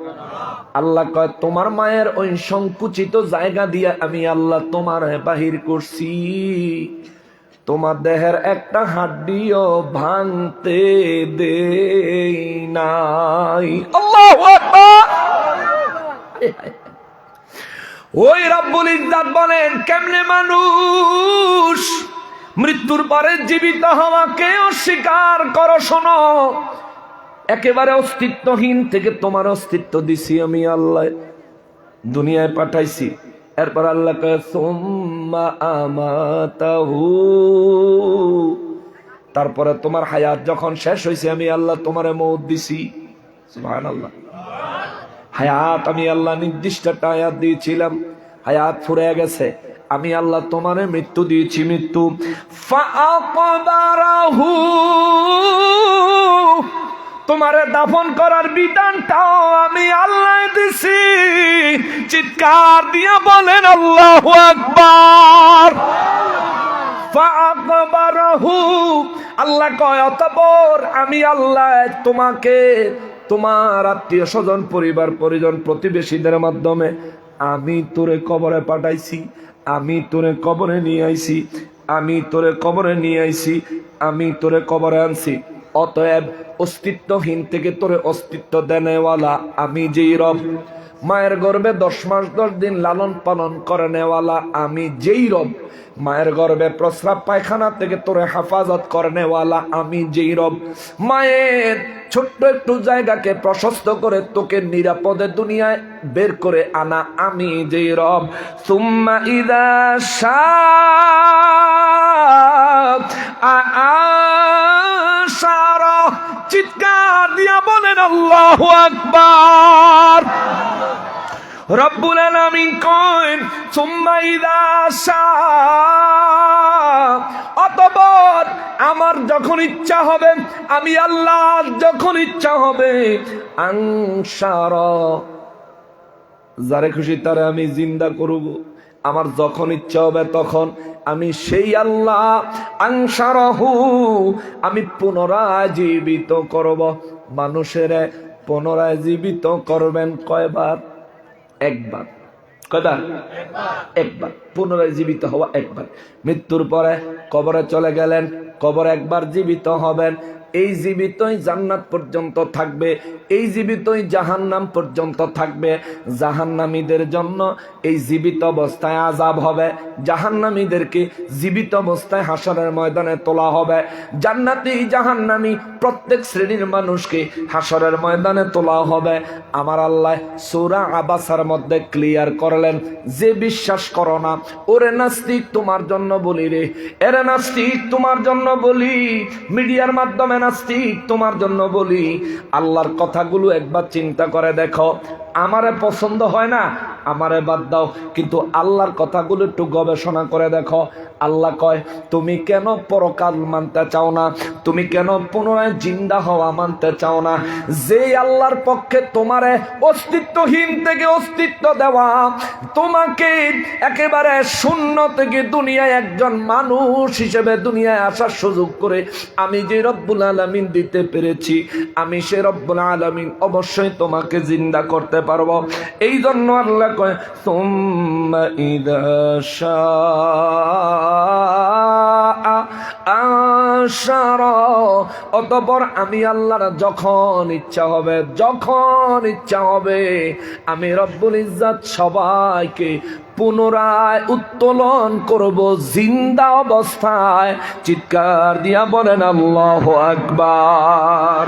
আল্লাহ কয় তোমার মায়ের ওই সংকুচিত জায়গা দিয়ে আমি আল্লাহ তোমার বাহির করছি। তোমার দেহের একটা হাড্ডিও ভাঙতে দেই নাই। আল্লাহু আকবার। ওই রব্বুল ইজ্জত বলেন, কেমনে মানুষ মৃত্যুর পরে জীবিত হওয়াকে অস্বীকার করো? শোনো, একেবারে অস্তিত্বহীন থেকে তোমার অস্তিত্ব দিছি আমি আল্লাহ, দুনিয়ায় পাঠাইছি। এরপর আল্লাহ কয় সুম্মা আমাতাহু, তারপরে তোমার হায়াত যখন শেষ হয়েছে আমি আল্লাহ তোমারে মওত দিছি। সুবহানাল্লাহ। হায়াত আমি আল্লাহ নির্দিষ্ট একটা হায়াত দিয়েছিলাম, হায়াত ফুরিয়ে গেছে, আমি আল্লাহ তোমারে মৃত্যু দিয়েছি। মৃত্যু ফাআকবারাহু, তোমারে দাফন করার বিধানটাও আমি আল্লাহ দিছি। চিৎকার দিয়ে বলেন আল্লাহু আকবার। ফাআকবারাহু, আল্লাহ কয় অতঃপর আমি আল্লাহ তোমাকে তোমার আত্মীয় স্বজন, পরিবার পরিজন, প্রতিবেশীদের মাধ্যমে আমি তোরে কবরে পাঠাইছি, আমি তোরে কবরে নিয়ে আইছি, আমি তোরে কবরে নিয়ে আইছি, আমি তোরে কবরে আনছি। অতএব অস্তিত্বহীন থেকে তোরে অস্তিত্ব দেনেওয়ালা আমি যেই রব, মায়ের গর্ভে 10 মাস 10 দিন লালন পালন করে নেওয়ালা আমি যেই রব, মায়ের গর্ভে প্রস্রাব পায়খানা থেকে তোরে হেফাজত করে নেওয়ালা আমি যেই রব, মায়ের ছোট্ট একটু জায়গাকে প্রশস্ত করে তোকে নিরাপদে দুনিয়ায় বের করে আনা আমি যেই রব। সুম্মা ইযা আশারা, চিৎকার দিয়া বলেন আল্লাহু আকবার। রব্বুল আলামিন কয় সুম্মা ইযা অতঃপর আমার যখন ইচ্ছা হবে, আমি আল্লাহ যখন ইচ্ছা হবে, আনশারা, যারে খুশি তারে আমি জিন্দা করব। আমার যখন ইচ্ছা হবে তখন আমি সেই আল্লাহ আনশারাহু, আমি পুনরায় জীবিত করব। মানুষের পুনরায় জীবিত করবেন কয়বার? একবার। কয়বার? একবার। পুনরায় জীবিত হওয়া একবার। মৃত্যুর পরে কবরে চলে গেলেন, কবরে একবার জীবিত হবেন। এই জীবিতই জান্নাত পর্যন্ত থাকবে, এই জীবিতই জাহান্নাম পর্যন্ত থাকবে। জাহান্নামীদের জন্য এই জীবিত অবস্থায় আযাব হবে, জাহান্নামীদেরকে জীবিত অবস্থায় হাশরের ময়দানে তোলা হবে। জান্নাতি জাহান্নামী প্রত্যেক শ্রেণীর মানুষকে হাশরের ময়দানে তোলা হবে। আমার আল্লাহ সূরা আবাসার মধ্যে ক্লিয়ার করলেন, যে বিশ্বাস করো না, ওরে নাস্তিক তোমার জন্য বলি রে, এরে নাস্তিক তোমার জন্য বলি, মিডিয়ার মাধ্যমে নাস্তিক তোমার জন্য বলি, আল্লাহর কথাগুলো একবার চিন্তা করে দেখো। আমারে পছন্দ হয় না, আমারে বাদ দাও, কিন্তু আল্লাহর কথাগুলো একটু গবেষণা করে দেখো। আল্লাহ কয়, তুমি কেন পরকাল মানতে চাও না? তুমি কেন পুনরায় জিন্দা হওয়া মানতে চাও না? যে আল্লাহর পক্ষে তোমারে অস্তিত্বহীন থেকে অস্তিত্ব দেওয়া, তোমাকে একেবারে শূন্য থেকে দুনিয়ায় একজন মানুষ হিসেবে দুনিয়ায় আসার সুযোগ করে আমি যে রব্বুল আলামিন দিতে পেরেছি, আমি সে রব্বুল আলামিন অবশ্যই তোমাকে জিন্দা করতে পারবো। এই জন্য আল্লাহ কয়, সুম্মা ইযা শাআ আনশারা, অতঃপর আমি আল্লাহর যখন ইচ্ছা হবে আমি রব্বুল ইজ্জত সবাইকে পুনরায় উত্তোলন করব জিন্দা অবস্থায়। চিৎকার দিয়া বলেন আল্লাহু আকবার।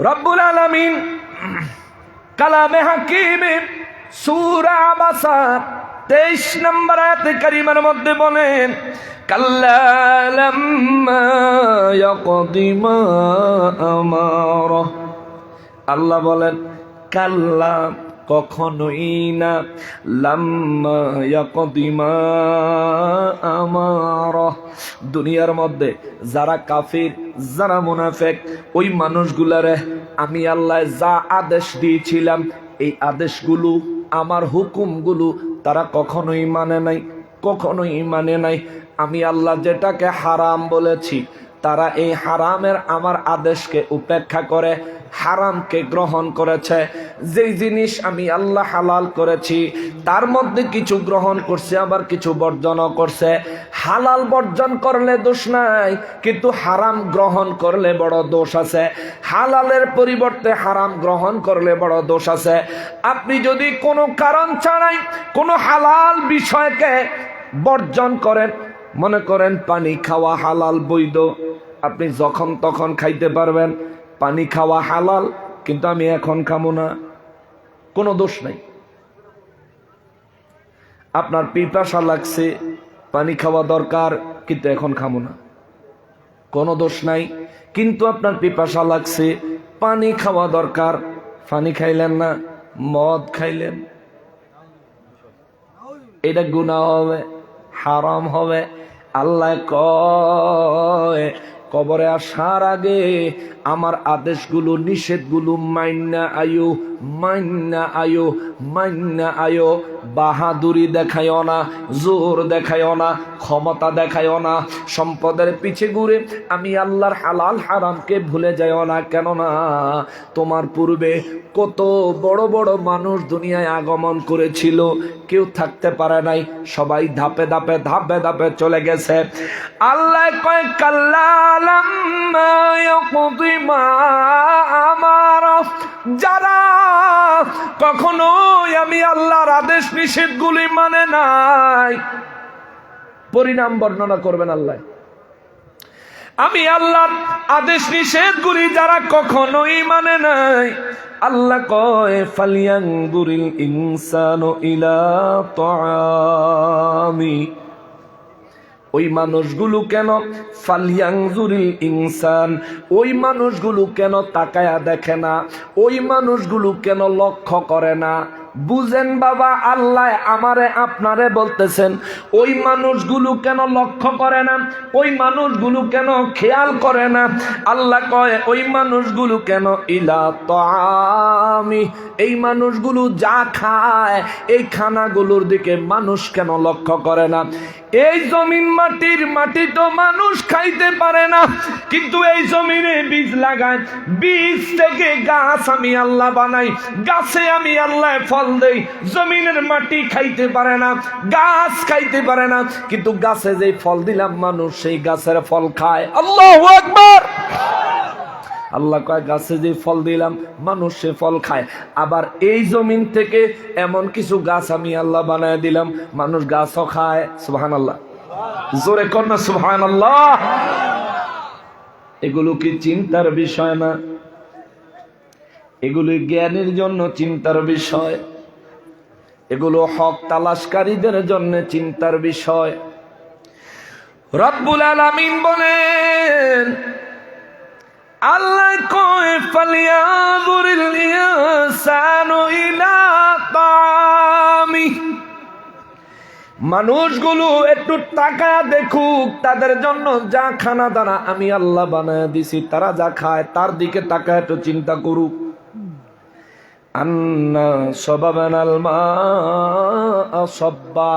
রব্বুল আলামিন কালামে হাকিমে সূরা আবাসা 23 নম্বর আয়াতে কারিমার মধ্যে বলেন, কাল্লা লাম্মা ইয়াকদি মা আমারা। আল্লাহ বলেন, কাল্লা কখনোই না, লাম্মা ইয়াকদি মা আমারা, দুনিয়ার মধ্যে যারা কাফির, যারা মুনাফিক, ওই মানুষগুলারে আমি আল্লাহ যা আদেশ দিয়েছিলাম, এই আদেশগুলো, আমার হুকুমগুলো তারা কখনোই মানে নাই। আমি আল্লাহ যেটাকে হারাম বলেছি, তারা এই হারামের আমার আদেশকে উপেক্ষা করে হারামকে গ্রহণ করেছে। যেই জিনিস আমি আল্লাহ হালাল করেছি তার মধ্যে কিছু গ্রহণ করছে, আবার কিছু বর্জনও করছে। হালাল বর্জন করলে দোষ নাই, কিন্তু হারাম গ্রহণ করলে বড় দোষ আছে। হালালের পরিবর্তে হারাম গ্রহণ করলে বড় দোষ আছে। আপনি যদি কোনো কারণ ছাড়াই কোনো হালাল বিষয়কে বর্জন করেন, মনে করেন পানি খাওয়া হালাল বৈধ, আপনি যখন তখন খাইতে পারবেন, পানি খাওয়া হালাল, কিন্তু আমি এখন খাবো না, কোনো দোষ নাই। আপনার পিপাসা লাগছে, পানি খাওয়া দরকার, কিন্তু এখন খাবো না, কোনো দোষ নাই। কিন্তু আপনার পিপাসা লাগছে, পানি খাওয়া দরকার, পানি খাইলেন না, মদ খাইলেন, এটা গুনাহ হবে, হারাম হবে। আল্লাহ কয়, কবরে আসার আগে আমার আদেশগুলো, নিষেধগুলো মাইন্না আয়ো। বাহাদুরি দেখায়ও না, জোর দেখায়ও না, ক্ষমতা দেখায়ও না, সম্পদের পিছে ঘুরে আমি আল্লাহর হালাল হারামকে ভুলে যাইও না। কেননা তোমার পূর্বে কত বড় বড় মানুষ দুনিয়ায় আগমন করেছিল, কেউ থাকতে পারে নাই, সবাই ধাপে ধাপে চলে গেছে। আল্লাহ কয়, কাল্লা লাম্মা ইয়াকদি মা আমারা, যারা কখনোই আমি আল্লাহর আদেশ নিষেধগুলি মানে নাই, পরিণাম বর্ণনা করবেন আল্লাহ। আমি আল্লাহর আদেশ নিষেধগুলি যারা কখনোই মানে নাই, আল্লাহ কয়, ফালিয়ানজুরিল ইনসানু ইলা তাআমি, ওই মানুষগুলো কেন, ফালিয়ানজুরিল ইনসান, ওই মানুষগুলো কেন তাকায়া দেখে না, ওই মানুষগুলো কেন লক্ষ্য করে না? বুঝেন বাবা, আল্লাহ আমারে আপনারে বলতেছেন, ওই মানুষগুলো কেন লক্ষ্য করে না, ওই মানুষগুলো কেন খেয়াল করে না? আল্লাহ কয়, ওই মানুষগুলো কেন ইলা তাআমি, এই মানুষগুলো যা খায় এই খানাগুলোর দিকে মানুষ কেন লক্ষ্য করে না? এই জমিন মাটি তো মানুষ খাইতে পারে না, কিন্তু এই জমিনে বীজ লাগায়, বীজ থেকে গাছ আমি আল্লাহ বানাই, গাছে আমি আল্লাহ ফল দেই। জমিনের মাটি খাইতে পারে না, গাছ খাইতে পারে না, কিন্তু গাছে যে ফল দিলাম মানুষ সেই গাছের ফল খায়। আল্লাহু আকবার। আল্লাহ কয়, গাছে যে ফল দিলাম মানুষ সে ফল খায়। আবার এই জমিন থেকে এমন কিছু গাছ আমি আল্লাহ বানায় দিলাম, মানুষ গাছও খায়। সুবহানাল্লাহ, জোরে কর না সুবহানাল্লাহ। এগুলো কি চিন্তার বিষয় না? এগুলো জ্ঞানের জন্য চিন্তার বিষয়, এগুলো হক তালাশকারীদের জন্য চিন্তার বিষয়। রব্বুল আলামিন বলেন, আল্লাহ কয় ফালিয়াবুরিল ইনসানু ইলা তামি, মানুষগুলো একটু টাকা দেখুক, তাদের জন্য যা খানা দানা আমি আল্লাহ বানায় দিছি, তারা যা খায় তার দিকে টাকা একটু চিন্তা করুক। আন্না সাবাবানাল মাআ সাব্বা,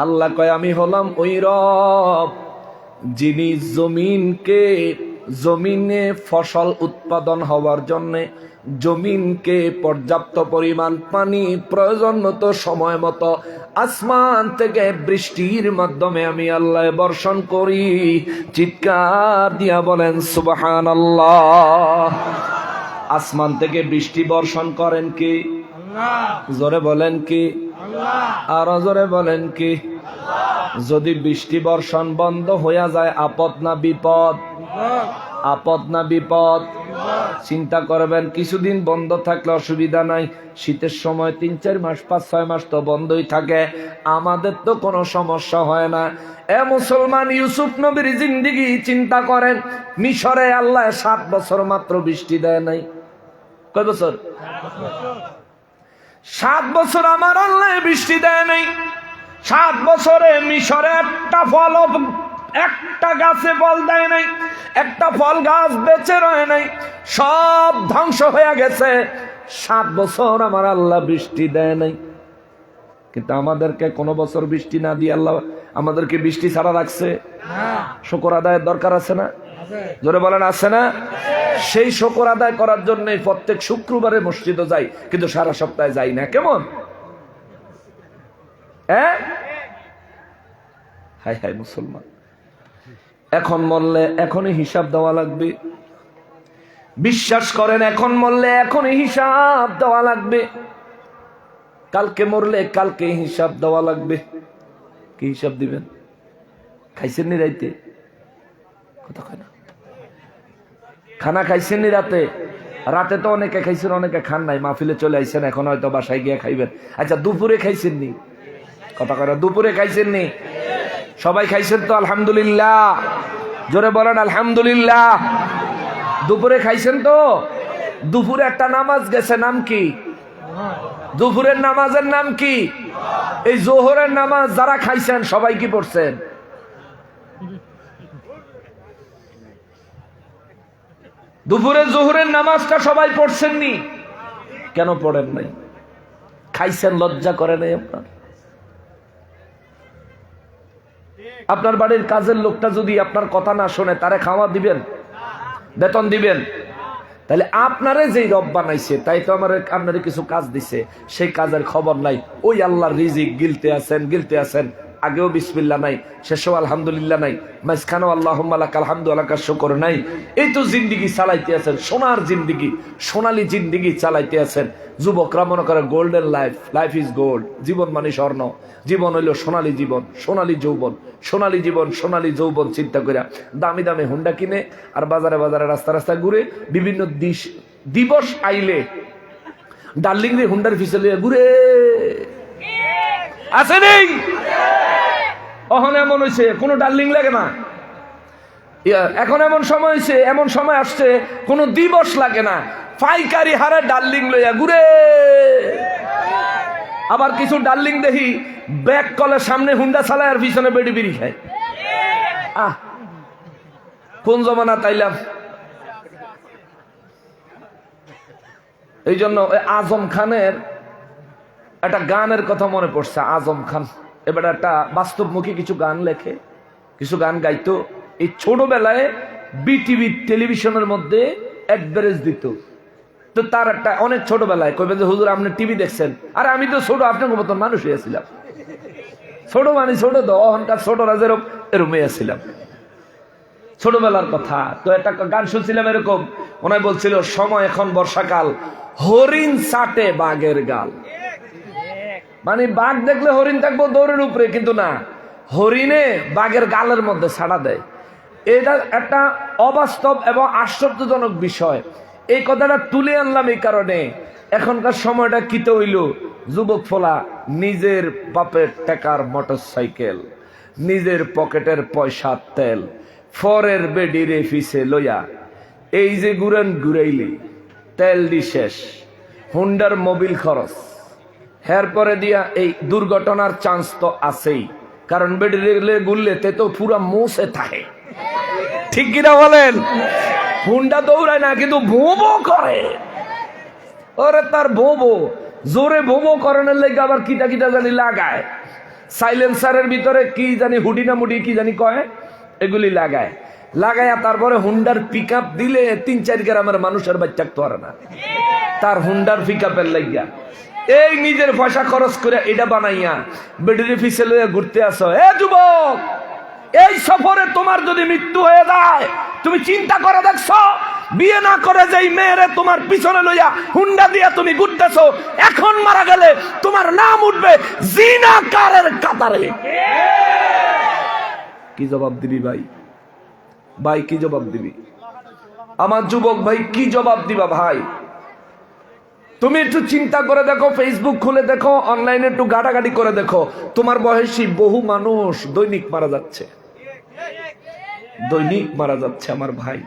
আল্লাহ কয় আমি হলাম ওই রব যিনি জমিনে ফসল উৎপাদন হওয়ার জন্য জমিনকে পর্যাপ্ত পরিমাণ পানি প্রয়োজন মতো সময় মতো আসমান থেকে বৃষ্টির মাধ্যমে আমি আল্লাহ বর্ষণ করি। চিৎকার দিয়া বলেন সুবহানাল্লাহ। আসমান থেকে বৃষ্টি বর্ষণ করেন কি আল্লাহ? জোরে বলেন কি আল্লাহ? আরো জোরে বলেন কি আল্লাহ? যদি বৃষ্টি বর্ষণ বন্ধ হয়ে যায় আপদ না বিপদ? আপদ না বিপদ? চিন্তা করবেন, কিছুদিন বন্ধ থাকলে অসুবিধা নাই, শীতের সময় 3-4 মাস 5-6 মাস তো বন্ধই থাকে, আমাদের তো কোনো সমস্যা হয় না। এ মুসলমান, ইউসুফ নবীর জিন্দেগি চিন্তা করেন। মিশরে আল্লাহ 7 বছর মাত্র বৃষ্টি দেয় নাই। কয় বছর? 7 বছর আমার আল্লাহ বৃষ্টি দেয় নাই। 7 বছরে মিশরে একটা গাছে ফল দেয় নাই, একটা ফল গাছ বেঁচে রয়ে নাই, সব ধ্বংস হয়ে গেছে। 7 বছর আমার আল্লাহ বৃষ্টি দেয় নাই। কিন্তু আমাদেরকে কোনো বছর বৃষ্টি না দিয়ে আল্লাহ আমাদেরকে বৃষ্টি ছাড়া রাখছে। শুকর আদায়ের দরকার আছে না? জোরে বলেন আছে না? সেই শুকর আদায় করার জন্য প্রত্যেক শুক্রবারে মসজিদে যাই, কিন্তু সারা সপ্তাহে যাই না। কেমন? হাই হাই মুসলমান, এখন মরলে এখনই হিসাব দেওয়া লাগবে। বিশ্বাস করেন, এখন মরলে এখনই হিসাব দেওয়া লাগবে। কালকে মরলে কালকে হিসাব দেওয়া লাগবে। কি হিসাব দিবেন? খাইছেন নি রাইতে? কথা কয় না। খানা খাইছেন নি রাতে? রাতে তো অনেকে খাইছেন, অনেকে খান নাই, মাহফিলে চলে আইছেন, এখন হয়তো বাসায় গিয়ে খাইবেন। আচ্ছা, দুপুরে খাইছেন নি? কথা কয় না। দুপুরে খাইছেন নি? সবাই খাইছেন তো? আলহামদুলিল্লাহ। জোরে বলেন আলহামদুলিল্লাহ। দুপুরে খাইছেন তো? দুপুরে একটা নামাজ গেছে, নাম কি? দুপুরের নামাজের নাম কি? এই জোহরের নামাজ যারা খাইছেন সবাই কি পড়ছেন? দুপুরে জোহরের নামাজটা সবাই পড়ছেন নি? কেন পড়েন নাই? খাইছেন, লজ্জা করে নাই আপনার? আপনার বাড়ির কাজের লোকটা যদি আপনার কথা না শোনে, তারে খাওয়া দিবেন? বেতন দিবেন? তাহলে আপনারে যেই রব বানাইছে, তাই তো আপনারে কিছু কাজ দিছে, সেই কাজের খবর নাই। ওই আল্লাহর রিজিক গিলতে আছেন। আগেও বিসমিল্লাহ নাই, শেষেও আলহামদুলিল্লাহ নাই, মাঝখানেও আল্লাহুম্মা লাকাল হামদু ওয়া লাকাশ শুকর নাই। এই তো জিন্দেগি চালাইতে আছেন, সোনার জিন্দেগি, সোনালী জিন্দেগি চালাইতে আছেন। যুবকরা মনে করে গোল্ডেন লাইফ ইজ গোল্ড, জীবন মানে স্বর্ণ, জীবন হইল সোনালী জীবন, সোনালী যৌবন, সোনালী জীবন, সোনালী যৌবন চিন্তা করে দামি দামি হুন্ডা কিনে আর বাজারে রাস্তা ঘুরে বিভিন্ন দিবস আইলে ডার্লিং রে হুন্ডার ফিসে ঘুরে আছে নেই? এখন এমন হয়েছে কোনো ডার্লিং লাগে না। এখন এমন সময় হয়েছে, এমন সময় আসছে কোনো দিবস লাগে না, পাইকারি হারে ডার্লিং লইয়া ঘুরে। আবার কিছু ডার্লিং দেখি ব্যাক কলের সামনে হুন্ডা চালায় আর পিছনে বেডি বিড়ি খায়। কোন জমানা তাইলাম। এই জন্য আজম খানের একটা গানের কথা মনে পড়ছে। আজম খান এবার একটা বাস্তবমুখী কিছু গান লেখে, কিছু গান গাইতো। এই ছোটবেলায় বিটিভি টেলিভিশনের মধ্যে অ্যাডভারেজ দিত। তো তার একটা অনেক ছোটবেলায় কইবেন যে হুজুর আপনি টিভি দেখছেন, আরে আমি তো ছোট আপনার মতন মানুষ হয়েছিলাম। ছোট মানে ছোট তো, অহংকার ছোটরা যেরকম এরকম হয়েছিলাম, ছোটবেলার কথা। তো একটা গান শুনছিলাম এরকম, ওনায় বলছিল সময় এখন বর্ষাকাল, হরিণ চাটে বাঘের গাল। মানে বাঘ দেখলে হরিণ থাকবো দৌড়ের উপরে, কিন্তু না, হরিণে বাঘের গালের মধ্যে ছাড়া দেয়। এটা একটা অবাস্তব এবং আশ্চর্যজনক বিষয়। এই কথাটা তুলে আনলাম এই কারণে, এখনকার সময়টা কিতে হইল, যুবক ফোলা নিজের বাপের টাকার মোটরসাইকেল, নিজের পকেটের পয়সার তেল, ফরের বেডিরে ফিসে লইয়া এই যে ঘুরাইলি তেল দি শেষ, হুন্ডার মোবিল খরচ, এরপরে দিয়া এই দুর্ঘটনার চান্স তো আছেই, কারণ বেডে গুললে তে তো পুরা মোসে থাকে। ঠিক কিনা বলেন? হুন্ডা দৌড়ায় না, কিন্তু ভোবো করে। ওরে তার ভোবো জোরে ভোবো করানোর লেগে আবার কিটা কিটা জানি লাগায়, সাইলেন্সারের ভিতরে কি জানি হুডি না মুডি কি জানি কয়, এগুলি লাগায়। লাগাইয়া তারপরে হুন্ডার পিক আপ দিলে 3-4 গ্রামের মানুষের বাচ্চা থাকতে পারে না তার হুন্ডার পিক আপের লাগিয়া। এই নিজের পয়সা খরচ করে এটা বানাইয়া বেডের পিছে লইয়া ঘুরতে আসো। এ যুবক, এই সফরে তোমার যদি মৃত্যু হয়ে যায়, তুমি চিন্তা করে দেখছো বিয়ে না করে যেই মেয়েরে তোমার পিছনে লইয়া হুন্ডা দিয়া তুমি ঘুরতেছো, এখন মারা গেলে তোমার নাম উঠবে জিনাকারের কাতারে। কি জবাব দিবি ভাই? ভাই কি জবাব দিবি? আমার যুবক ভাই কি জবাব দিবা ভাই? তুমি একটু চিন্তা করে দেখো, ফেসবুক খুলে দেখো, অনলাইনে একটু ঘাটাঘাটি করে দেখো, তোমার বয়সী বহু মানুষ দৈনিক মারা যাচ্ছে, দৈনিক মারা যাচ্ছে। আমার ভাই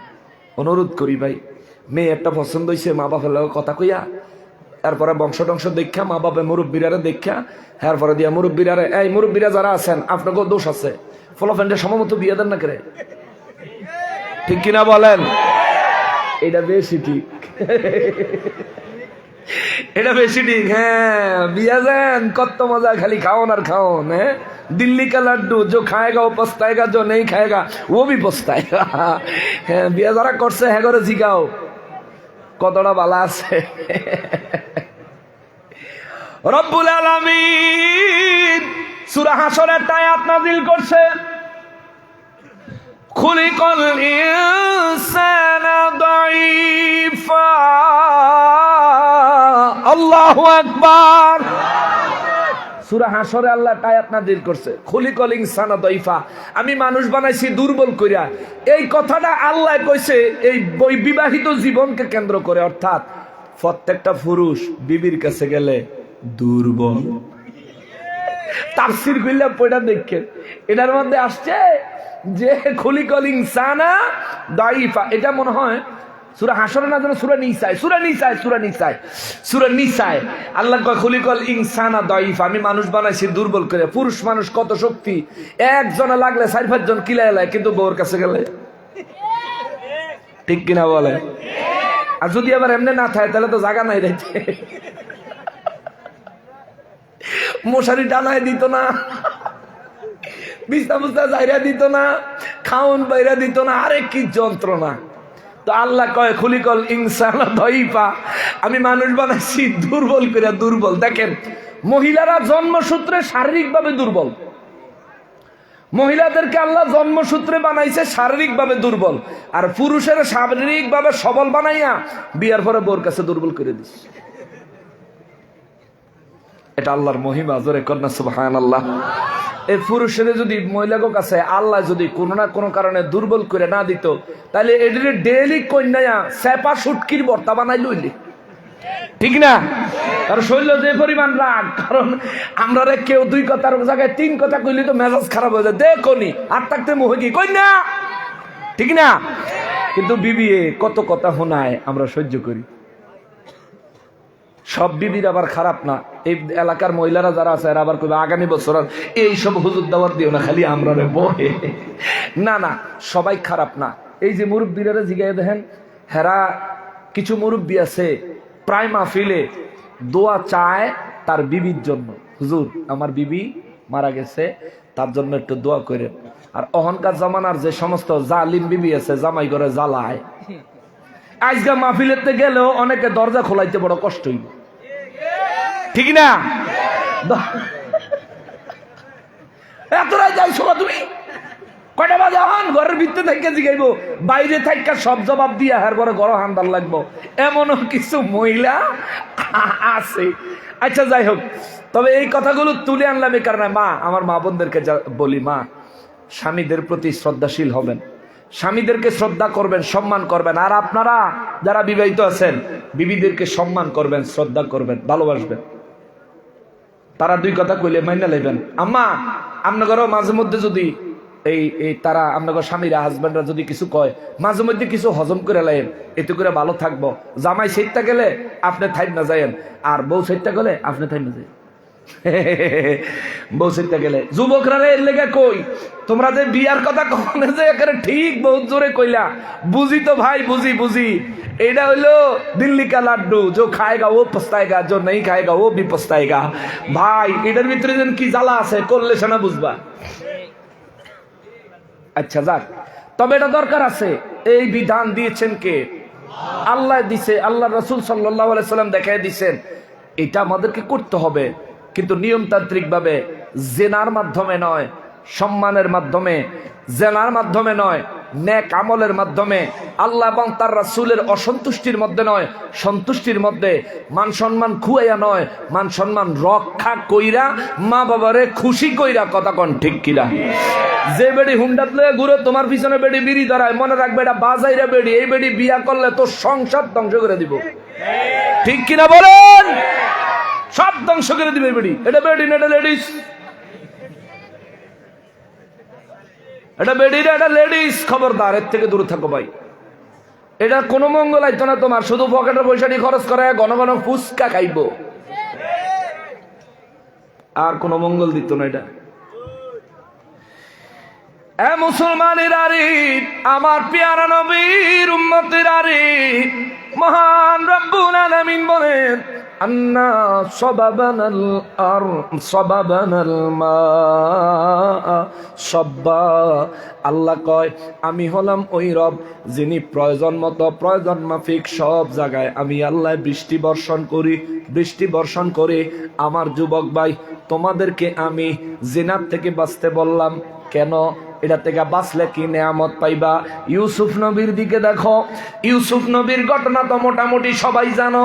অনুরোধ করি ভাই, মেয়ে একটা পছন্দ হয়েছে, মা বাপের লগে কথা কইয়া, তারপরে বংশ টংশ দেখা, মা বাপে মুরব্বীরারে দেখা, এরপরে দিয়া মুরব্বীরারে, এই মুরব্বীরা যারা আছেন আপনাকেও দোষ আছে, ফলাফেন্ডের সমমত বিয়ে দেন না করে। ঠিক কিনা বলেন? এটা বেশি ঠিক, এটা বেশি ঠিক। হ্যাঁ, বিয়া দেন, কত মজা, খালি খাওন আর খাওন। হ্যাঁ, दिल्ली का लड्डू जो खाएगा वो पछताएगा, जो नहीं खाएगा वो भी पछताएगा। হ্যাঁ, বিয়া যারা করছে হ্যাঁ করে জিগাও কতটা বালা আছে। রব্বুল আলামিন সূরা হাশরের আয়াত নাযিল করছে, খুলিকাল ইনসানা দাঈফা। আল্লাহু আকবার। সূরা হাশরে আল্লাহ আয়াত নাযিল করছে, খুলিকাল ইনসানা দাঈফা, আমি মানুষ বানাইছি দুর্বল কইরা। এই কথাটা আল্লাহ কইছে এই বিবাহিত জীবনকে কেন্দ্র করে, অর্থাৎ প্রত্যেকটা পুরুষ বিবির কাছে গেলে দুর্বল। তাফসীর কইলা পড়া দেখেন, এটার মধ্যে আসছে যে খুলিকাল ইনসানা দাঈফা, এটা মনে হয় সূরা হাশরে না জানো সূরা নিসায় আল্লাহ কয় খুলিকাল ইনসানা দাঈফা, আমি মানুষ বানাইছি দুর্বল করে। পুরুষ মানুষ কত শক্তি, একজনে লাগলে 4-5 জন কিলায়, কিন্তু বউর কাছে গেলে। ঠিক কিনা বলে? আর যদি আবার এমনি না থাকে তাহলে তো জায়গা নাই রাইতে, মশারি টানায় দিত না, বিছনা বুছনা জায়গা দিত না, খাউন বাইরা দিত না, আরে কি যন্ত্রণা। তো আল্লাহ কয় খুলিকাল ইনসানা দাঈফা, আমি মানুষ বানাইছি দুর্বল করে। দুর্বল দেখেন, মহিলারা জন্মসূত্রে শারীরিকভাবে দুর্বল, মহিলাদেরকে আল্লাহ জন্মসূত্রে বানাইছে শারীরিকভাবে দুর্বল, আর পুরুষের শারীরিকভাবে সবল বানাইয়া বিয়ার পরে বোর কাছে দুর্বল করে দিচ্ছে। এটা আল্লাহর মহিমা, জোরে কন্যা সুবহানাল্লাহ। এই পুরুষের যদি মহিলাকে কাছে আল্লাহ যদি কোনো না কোনো কারণে দুর্বল করে না দিত, তাহলে এদের ডেইলি কন্যা সেপা সুটকির বর্তা বানাই লইলি। ঠিক না? আর শৈল যে পরিমাণ রাগ, কারণ আমরা কেউ 2 কথার জায়গায় 3 কথা কইলি তো মেজাজ খারাপ হয়ে যায়। দেখনি আর থাকতে মুহে কি কন্যা, ঠিক না? কিন্তু বিবি কত কথা শোনায়, আমরা সহ্য করি। সব বিবির আবার খারাপ না, এই এলাকার মহিলারা যারা আছে এরা আবার কইবে আগামী বছর এইসব হুজুর দাওয়াত দিও না, খালি আমরা রে বহে। না না, সবাই খারাপ না। এই যে মুরব্বীরা জিগাই দেখেন, হেরা কিছু মুরব্বী আছে প্রায় মাহফিলে দোয়া চায় তার বিবির জন্য, হুজুর আমার বিবি মারা গেছে, তার জন্য একটু দোয়া করেন। আর অহংকার জামানার যে সমস্ত জালিম বিবি আছে, জামাই করে জ্বালায়, আজকে মাহফিলেতে গেলেও অনেকে দরজা খোলাইতে বড় কষ্ট হইল। ঠিক না? এতটাই যাইছো তুমি কয়টা বাজে হন, ঘরের ভিতরে থেকে জিগাইব, বাইরে থাকা সব জবাব দিয়া হার পরে ঘর হান্দার লাগবো, এমনও কিছু মহিলা আছে। আচ্ছা যাই হোক, তবে এই কথাগুলো তুলে আনলাম এই কারণে, মা আমার মা বোনদেরকে বলি, মা স্বামীদের প্রতি শ্রদ্ধাশীল হবেন, স্বামীদেরকে শ্রদ্ধা করবেন, সম্মান করবেন। আর আপনারা যারা বিবাহিত আছেন বিবিদেরকে সম্মান করবেন, শ্রদ্ধা করবেন, ভালোবাসবেন। তারা 2 কথা কইলে মাইনা লাইবেন। আম্মা আপনাদেরও মাঝে মধ্যে যদি এই তারা আপনাকে স্বামীরা হাজব্যান্ডরা যদি কিছু কয় মাঝে মধ্যে কিছু হজম করে লাইন, এতে করে ভালো থাকবো। জামাই সেটটা গেলে আপনি থাইম না যায়েন, আর বউ সেটটা গেলে আপনি থাইম না যাই। বউ সেটটা গেলে যুবকরা এর লেগে কই, তোমরা যে বিয়ার কথা কখনো যে একেবারে ঠিক বহুত জোরে কইলা, বুঝি তো ভাই, বুঝি বুঝি। এটা হইলো দিল্লি কা লাড্ডু, जो खाएगा वो पछताएगा, जो नहीं खाएगा वो भी पछताएगा। ভাই এটার ভিতরে যেন কি জ্বালা আছে, করলে সেনা বুঝবা। আচ্ছা যাক, তবে এটা দরকার আছে। এই বিধান দিয়েছেন কে? আল্লাহ দিছে, আল্লাহ রাসূল সাল্লাল্লাহু আলাইহি সাল্লাম দেখায় দিয়েছেন। এটা আমাদেরকে করতে হবে, কিন্তু নিয়মতান্ত্রিক ভাবে, জেনার মাধ্যমে নয়, সম্মানের মাধ্যমে, জেনার মাধ্যমে নয়, নেক আমলের মাধ্যমে, আল্লাহ এবং তার রাসূলের অসন্তুষ্টির মধ্যে নয়, সন্তুষ্টির মধ্যে। মান সম্মান খুয়াইয়া নয়, মান সম্মান রক্ষা কইরা, মা বাবারে খুশি কইরা। কথা কন ঠিক কিনা? যে বেডি হুন্ডাত লয়ে ঘুরে তোমার পিছনে বেডি বিড়ি ধরায়, মনে রাখবে এটা বাজাইরা বেডি। এই বেডি বিয়া করলে তোর সংসার ধ্বংস করে দিব। ঠিক কিনা বলেন? সব ধ্বংস করে দিবে বেডি। এটা বেডি না, এটা লেডিস। এটা বেডি না, এটা লেডিস। খবরদার, এর থেকে দূরে থাকো ভাই। এটা কোনো মঙ্গল আইতো না তোমার, শুধু পকেটের পয়সাটি খরচ করে ঘন ঘন ফুচকা খাইব, আর কোনো মঙ্গল দিত না এটা। এ মুসলমানের আরে, আমার পেয়ারা নবীর উম্মতের আরে, মহান রব্বুল আলামিন বলেন, আন্না সাবাবানাল মা সাব্বা। আল্লাহ কয়, আমি হলাম ওই রব যিনি প্রয়োজন মতো, প্রয়োজন মাফিক সব জায়গায় আমি আল্লাহ বৃষ্টি বর্ষণ করি। বৃষ্টি বর্ষণ করে আমার যুবক ভাই, তোমাদেরকে আমি জিনাত থেকে বাঁচতে বললাম কেন? এটা থেকে বাঁচলে কি নেয়ামত পাইবা? ইউসুফ নবীর দিকে দেখো। ইউসুফ নবীর ঘটনা তো মোটামুটি সবাই জানো।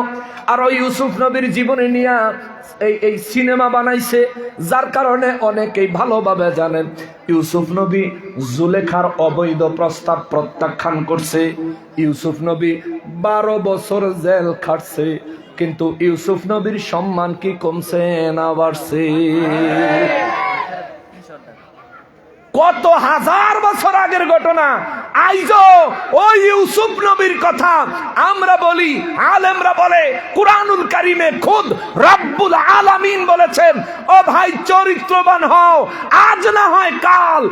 আর ওই ইউসুফ নবীর জীবনে নিয়ে এই সিনেমা বানাইছে, যার কারণে অনেকেই ভালোভাবে জানেন। ইউসুফ নবী জুলেখার অবৈধ প্রস্তাব প্রত্যাখ্যান করছে। ইউসুফ নবী 12 বছর জেল খাটছে, কিন্তু ইউসুফ নবীর সম্মান কি কমছে না বাড়ছে? কত হাজার বছর আগের ঘটনা, আইজো ওই ইউসুফ নবীর কথা আমরা বলি, আলেমরা বলে, কুরআনুল কারীমে খুদ রব্বুল আলামিন বলেছেন, ও ভাই চরিত্রবান হও, আজ না হয় কাল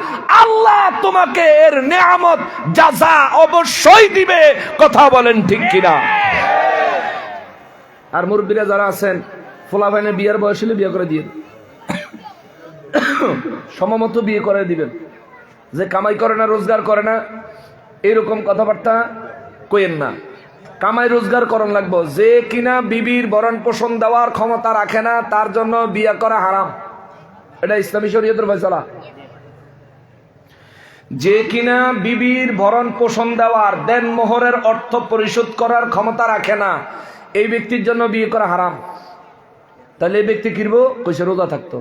আল্লাহ তোমাকে এর নেয়ামত জাযা অবশ্যই দিবে। কথা বলেন ঠিক কিনা? আর মুরব্বীরা যারা আছেন, ফোলাফাইনে বিয়ের বয়স হলে বিয়ে করে দিয়ে সমমত বিয়ে করে দিবেন। যে কামাই করে না, রোজগার করে না, এরকম কথাবার্তা কইেন না। কামাই রোজগার করন লাগবো। যে কিনা বিবির ভরণ পোষণ দেওয়ার ক্ষমতা রাখে না, তার জন্য বিয়ে করা হারাম। এটা ইসলামী শরীয়তের ফয়সালা। যে কিনা বিবির ভরণ পোষণ দেওয়ার, দেন মোহরের অর্থ পরিশোধ করার ক্ষমতা রাখে না, এই ব্যক্তির জন্য বিয়ে করা হারাম। তাহলে এই ব্যক্তি কিরব? কইসে রোজা থাকতো,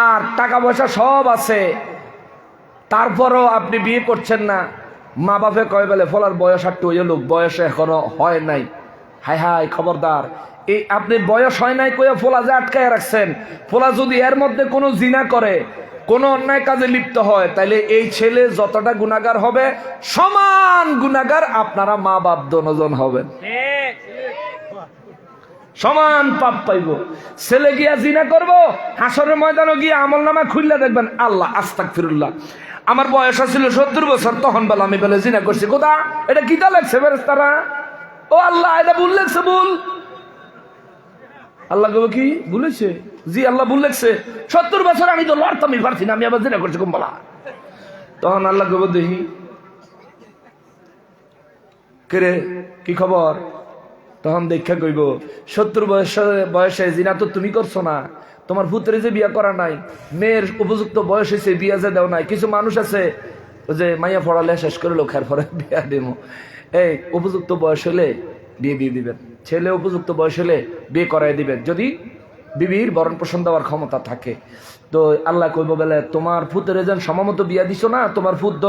আর টাকা পয়সা সব আছে, তারপরও আপনি বিয়ে করছেন না। মা বাপে কয় বলে, ফলার বয়স 8 হয়ে লোক, বয়স এখনো হয় নাই। হাই হাই, খবরদার। এই আপনি বয়স হয় নাই কয়ে ফোলা যে আটকায় রাখছেন। ফোলা যদি এর মধ্যে কোনো জিনা করে, কোনো অন্যায় কাজে লিপ্ত হয়, তাহলে এই ছেলে যতটা গুনাহগার হবে, সমান গুনাহগার আপনারা মা বাপ দুজন হবেন, সমান পাপ পাইব। ছেলে গিয়া জিনা করব, হাসরের ময়দানে গিয়ে আমলনামা খুললে দেখবেন, আল্লাহ আস্তাগফিরুল্লাহ, আমার বয়স ছিল 70 বছর, তখন বেলা আমি বলে জিনা করছি। কোথা এটা কিতা লাগছে ফেরেশতারা? ও আল্লাহ, এটা ভুল লেখছে, ভুল। আল্লাহ কবে কি ভুলেছে? জি আল্লাহ ভুল লেখছে। 70 বছর আমি তো লড়তামই পারছি না, আমি আবার জিনা করছি, কম বলা। তখন আল্লাহ কবে, দেখি কে কি খবর? তখন দেখা কইব, 70 বয়সে জিনা তো তুমি করছো না, তোমার পুত্রে যে বিয়া করা নাই, মেয়ের উপযুক্ত বয়স হয়েছে, বিয়া যে দেও নাই। কিছু মানুষ আছে যে মাইয়া পড়ালে শেষ করে লোকের পরে বিয়া দেব। এই উপযুক্ত বয়স হলে বিয়ে দিবেন, ছেলে উপযুক্ত বয়স হলে বিয়ে করাই দিবেন, যদি বিবির ভরণ পোষণ দেওয়ার ক্ষমতা থাকে। তো আল্লাহ কইব বলে, তোমার পুত্রে যেন সমমত বিয়া দিছো না, তোমার পুত্র